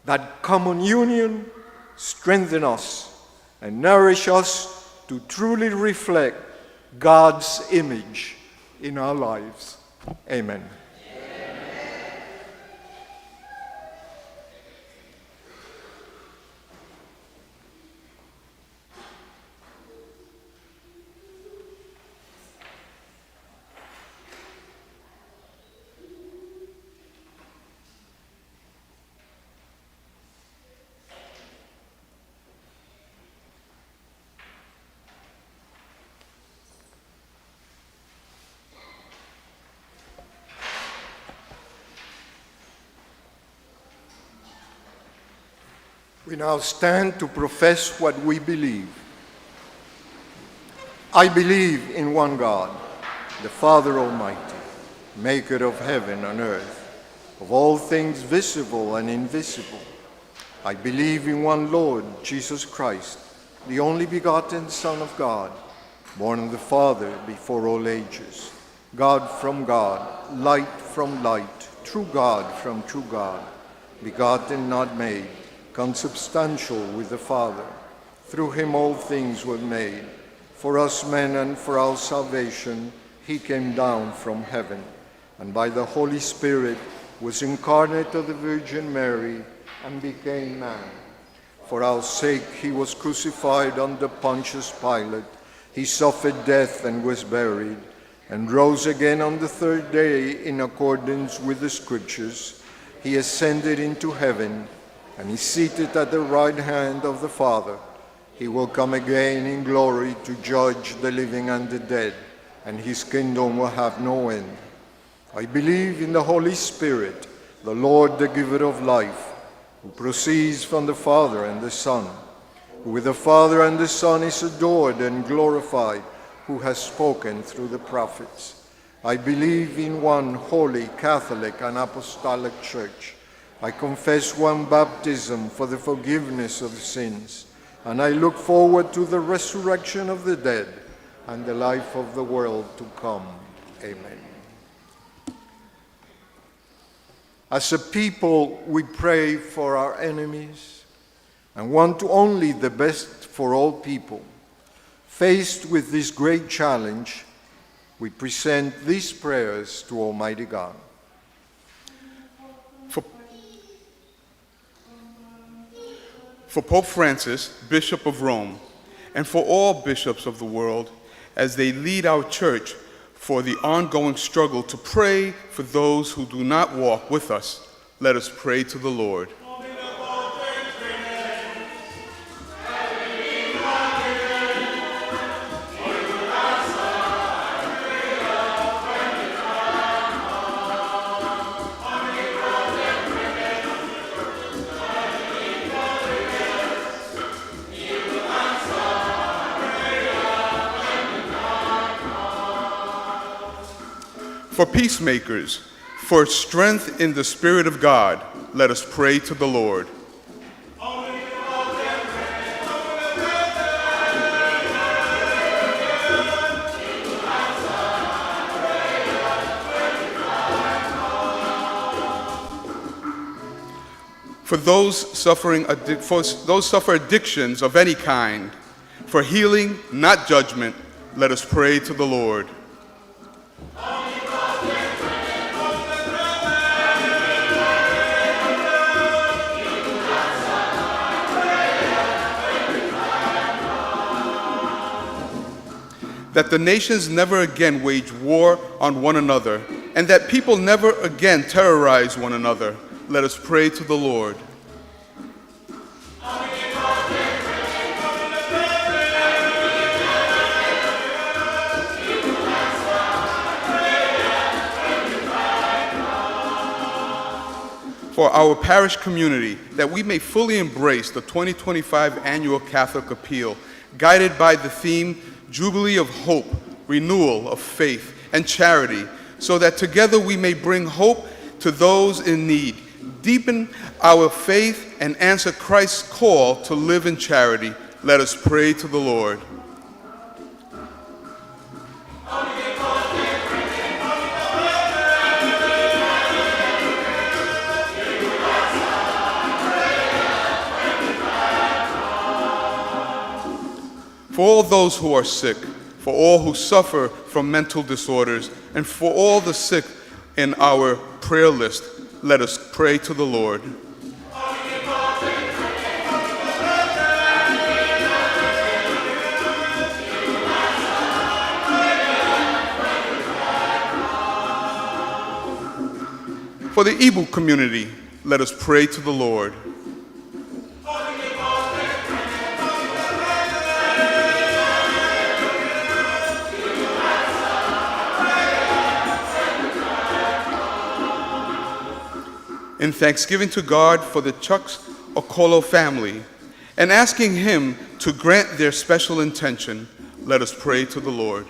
that common union, strengthen us and nourish us to truly reflect God's image in our lives. Amen. We now stand to profess what we believe. I believe in one God, the Father Almighty, maker of heaven and earth, of all things visible and invisible. I believe in one Lord, Jesus Christ, the only begotten Son of God, born of the Father before all ages, God from God, light from light, true God from true God, begotten, not made, consubstantial with the Father. Through him all things were made. For us men and for our salvation, he came down from heaven, and by the Holy Spirit was incarnate of the Virgin Mary and became man. For our sake he was crucified under Pontius Pilate. He suffered death and was buried, and rose again on the third day in accordance with the Scriptures. He ascended into heaven, and is seated at the right hand of the Father. He will come again in glory to judge the living and the dead, and his kingdom will have no end. I believe in the Holy Spirit, the Lord, the giver of life, who proceeds from the Father and the Son, who with the Father and the Son is adored and glorified, who has spoken through the prophets. I believe in one holy, Catholic, and apostolic church. I confess one baptism for the forgiveness of sins, and I look forward to the resurrection of the dead and the life of the world to come. Amen. As a people, we pray for our enemies. and want only the best for all people, faced with this great challenge, we present these prayers to Almighty God. For Pope Francis, Bishop of Rome, and for all bishops of the world, as they lead our church for the ongoing struggle to pray for those who do not walk with us, let us pray to the Lord. For peacemakers, for strength in the Spirit of God, let us pray to the Lord. For those suffer addictions of any kind, for healing, not judgment, let us pray to the Lord. That the nations never again wage war on one another, and that people never again terrorize one another, let us pray to the Lord. For our parish community, that we may fully embrace the 2025 annual Catholic Appeal, guided by the theme, Jubilee of Hope, Renewal of Faith, and Charity, so that together we may bring hope to those in need, deepen our faith, and answer Christ's call to live in charity. Let us pray to the Lord. For all those who are sick, for all who suffer from mental disorders, and for all the sick in our prayer list, let us pray to the Lord. For the Igbo community, let us pray to the Lord. In thanksgiving to God for the Chucks Okolo family, and asking Him to grant their special intention, let us pray to the Lord.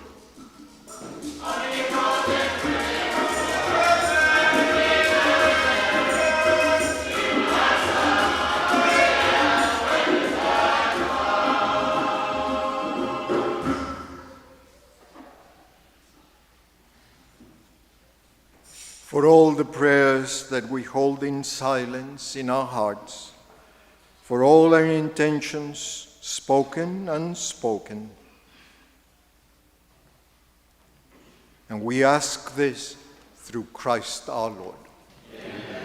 For all the prayers that we hold in silence in our hearts, for all our intentions, spoken and unspoken. And we ask this through Christ our Lord. Amen.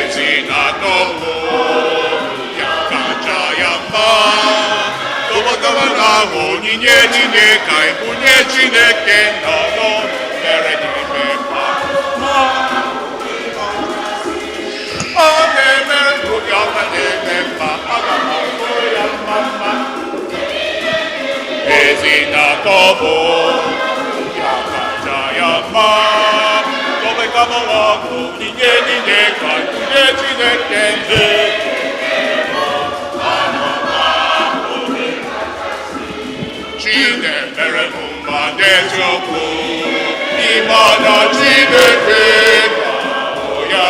It's in ọbụla bụ onyinye Chineke anyị bunye Chineke nna ya mere n'ime ha. Ọ na-eme obi ọma na-eme mma, aga m agụ ya mma mma. Ezi na-atọ bụ ya kacha ya mma. Tọbekabọwa bụ onyinye niile ka bunye Chineke ndị. Chineke bụ mma n'eziokwu, n'ime ọnụ Chineke ga-ahụ ya.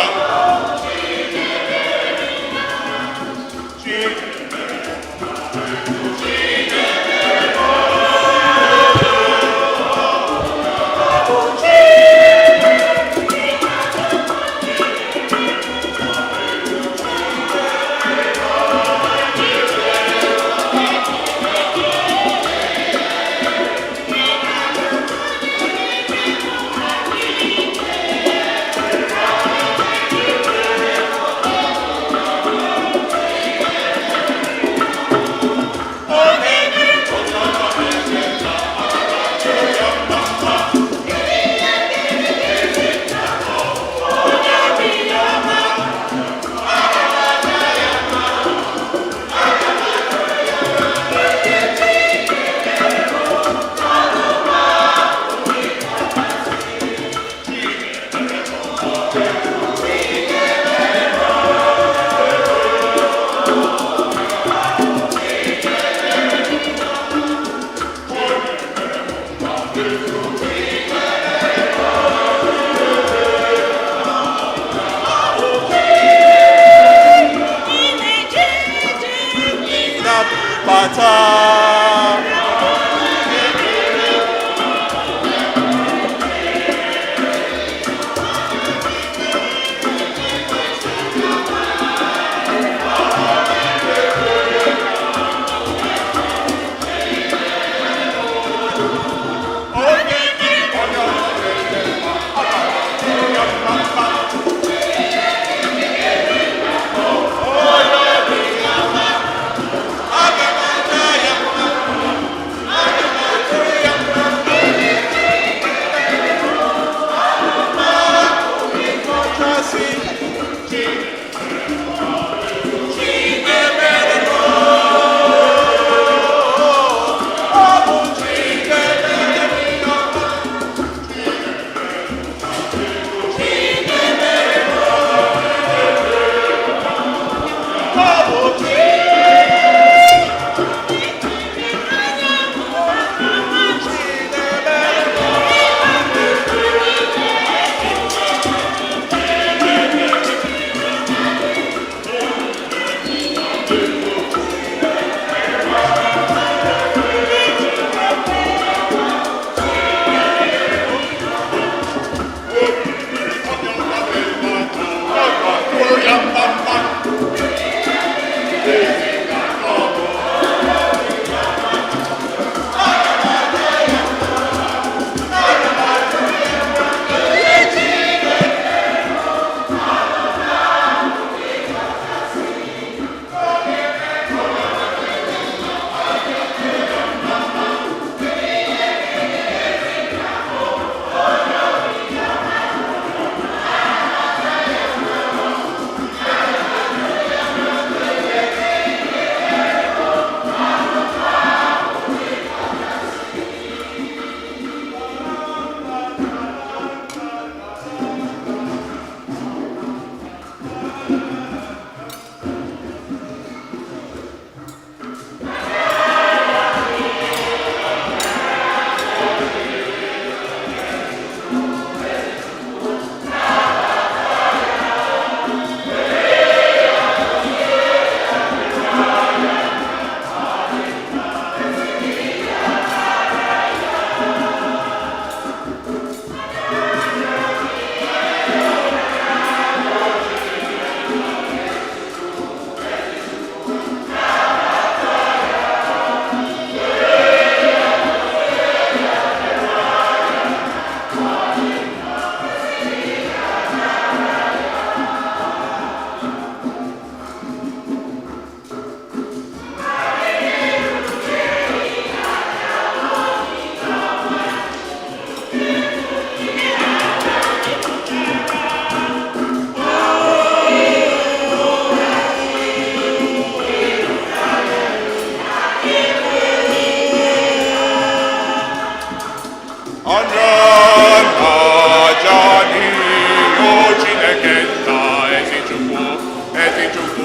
해지주고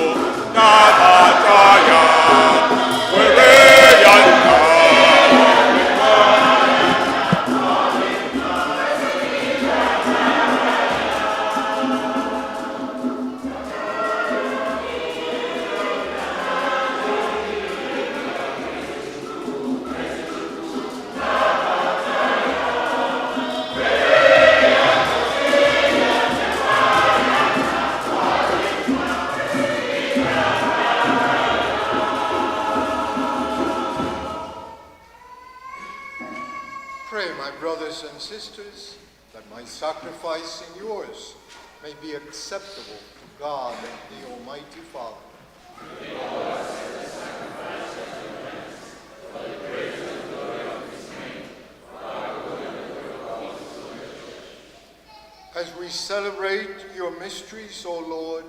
나가자야 외래얀다 Pray, my brothers and sisters, that my sacrifice and yours may be acceptable to God and the Almighty Father. As we celebrate your mysteries, O Lord,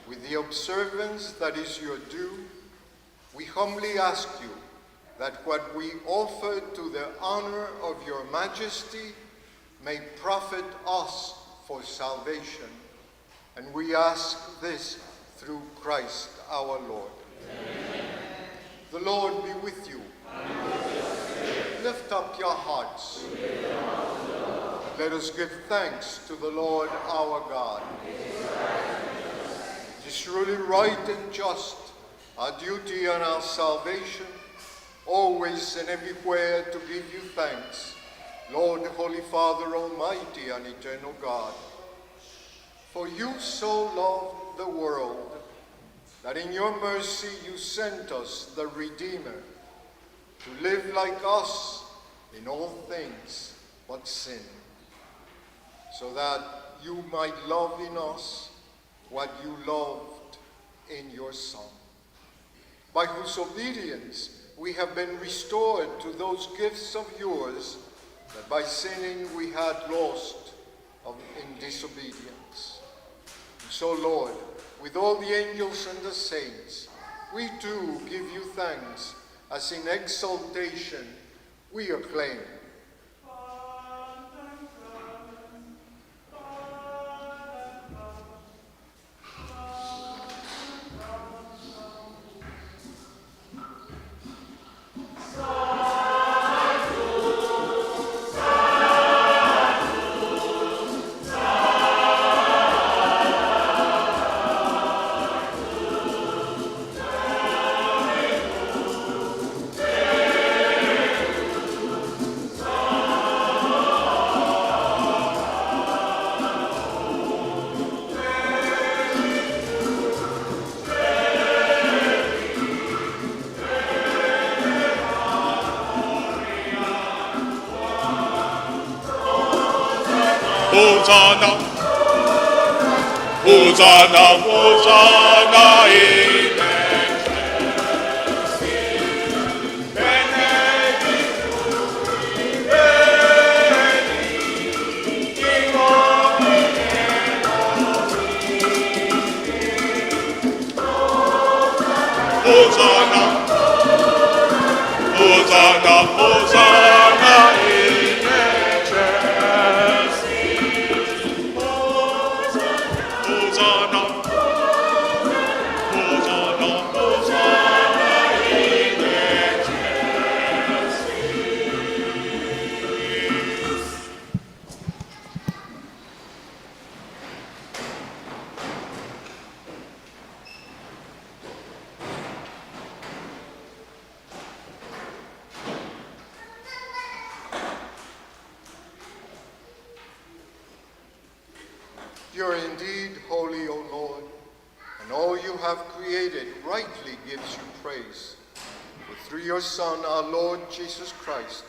with the observance that is your due, we humbly ask you that what we offer to the honor of your majesty may profit us for salvation. And we ask this through Christ our Lord. Amen. The Lord be with you. Lift up your hearts. Let us give thanks to the Lord our God. It is truly right and just, our duty and our salvation, always and everywhere to give you thanks, Lord, Holy Father, Almighty and Eternal God. For you so loved the world that in your mercy you sent us the Redeemer to live like us in all things but sin, so that you might love in us what you loved in your Son, by whose obedience we have been restored to those gifts of yours that by sinning we had lost in disobedience. And so, Lord, with all the angels and the saints, we too give you thanks, as in exaltation we acclaim. Hosanna, Hosanna, Hosanna in excelsis, benedictus veni, King of Hosanna, Hosanna, Hosanna in excelsis. Hosanna, Hosanna, Hosanna in excelsis. You're indeed holy, O Lord, and all you have created rightly gives you praise. For through your Son, our Lord Jesus Christ,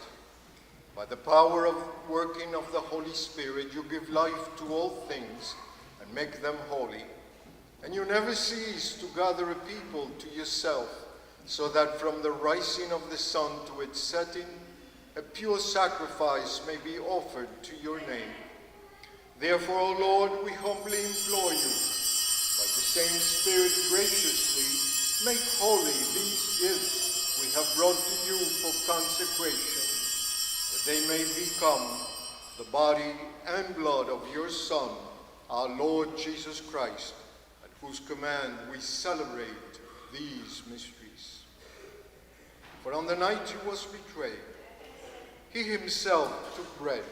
by the power of working of the Holy Spirit, you give life to all things and make them holy. And you never cease to gather a people to yourself, so that from the rising of the sun to its setting, a pure sacrifice may be offered to your name. Therefore, O Lord, we humbly implore you, by the same Spirit graciously, make holy these gifts we have brought to you for consecration, that they may become the body and blood of your Son, our Lord Jesus Christ, and whose command we celebrate these mysteries. For on the night he was betrayed, he himself took bread,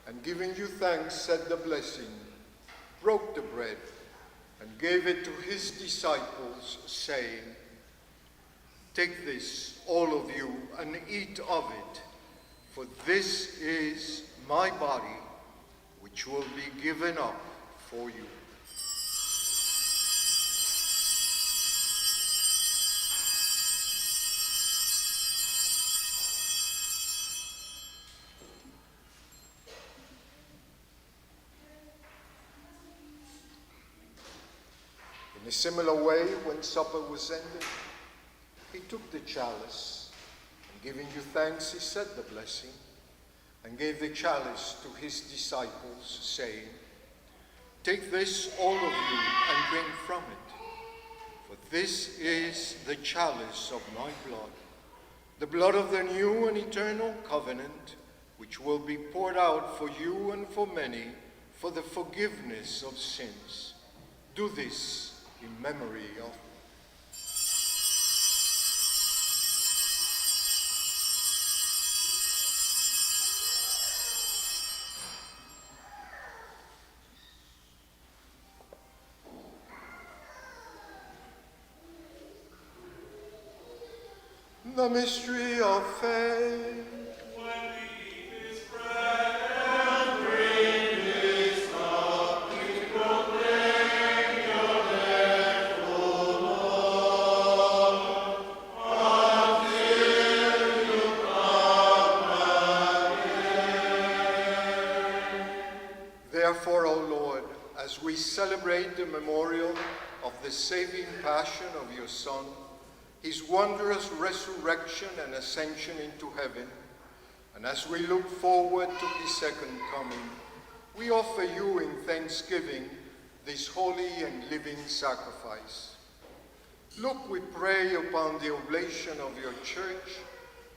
and giving you thanks, said the blessing, broke the bread, and gave it to his disciples, saying, "Take this, all of you, and eat of it, for this is my body, which will be given up for you." In a similar way, when supper was ended, he took the chalice, and giving you thanks, he said the blessing, and gave the chalice to his disciples, saying, "Take this, all of you, and drink from it, for this is the chalice of my blood, the blood of the new and eternal covenant, which will be poured out for you and for many for the forgiveness of sins. Do this in memory of me." The mystery of faith. Therefore, O Lord, as we celebrate the memorial of the saving passion of your Son, his wondrous resurrection and ascension into heaven, and as we look forward to his second coming, we offer you in thanksgiving this holy and living sacrifice. Look, we pray, upon the oblation of your church,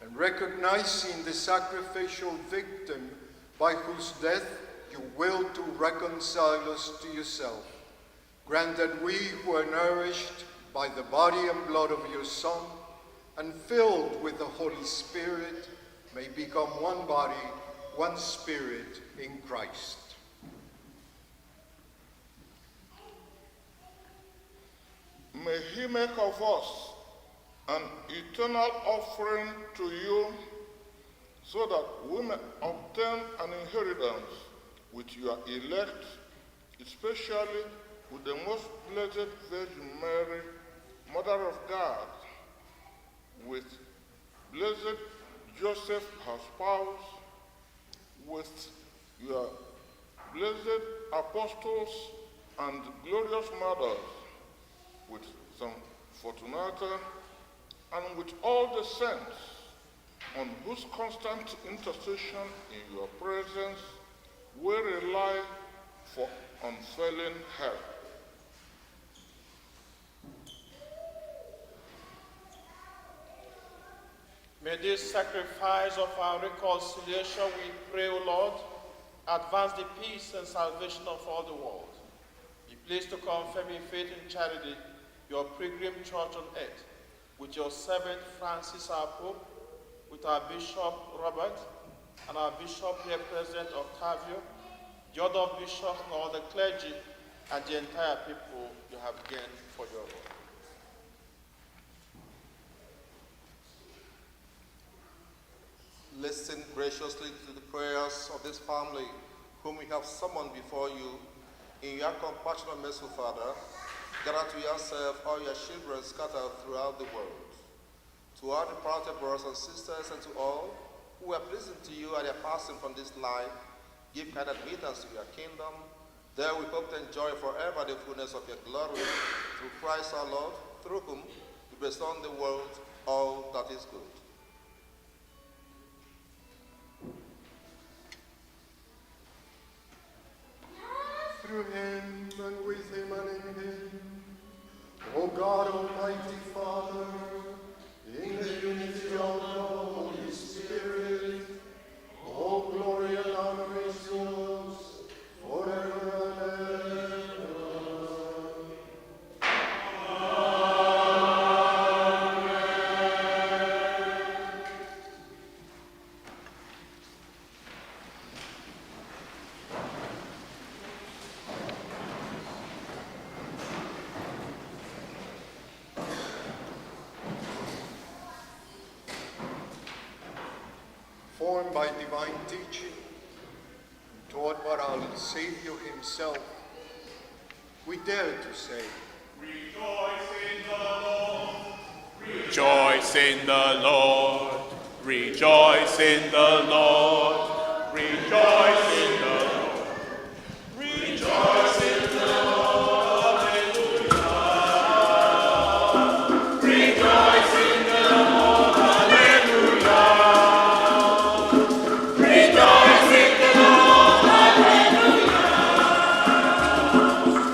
and recognizing the sacrificial victim by whose death you will to reconcile us to yourself. Grant that we who are nourished by the body and blood of your Son and filled with the Holy Spirit may become one body, one spirit in Christ. May he make of us an eternal offering to you, so that we may obtain an inheritance with your elect, especially with the most blessed Virgin Mary, Mother of God, with blessed Joseph, her spouse, with your blessed apostles and glorious mothers, with Saint Fortunata, and with all the saints, on whose constant intercession in your presence we rely for unfailing help. May this sacrifice of our reconciliation, we pray, O Lord, advance the peace and salvation of all the world. Be pleased to confirm in faith and charity your pilgrim church on earth, with your servant Francis, our Pope, with our Bishop Robert, and our Bishop here President Octavio, the other bishops and all the clergy, and the entire people you have gained for your work. Listen graciously to the prayers of this family, whom we have summoned before you. In your compassionate mercy, Father, gather to yourself all your children scattered throughout the world. To our departed brothers and sisters, and to all who are pleasing to you at their passing from this life, give kind admittance to your kingdom. There we hope to enjoy forever the fullness of your glory, through Christ our Lord, through whom you bestow on the world all that is good. Through him, and with him, and in him, O God, Almighty Father, in the unity of the Holy Spirit, all glory and honor is yours, forever and ever. taught by divine teaching, taught by our Savior himself, we dare to say, Rejoice in the Lord. Rejoice in the Lord. Rejoice in the Lord. Rejoice in the Lord. Rejoice in the Lord. Hallelujah. Rejoice in the Lord. Hallelujah. Rejoice in the Lord. Hallelujah.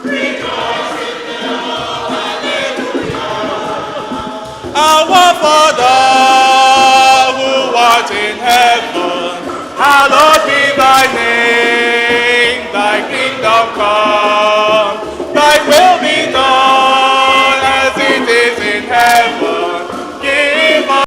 Rejoice in the Lord. Hallelujah. Our Father, who art in heaven, hallowed be thy name, thy kingdom come.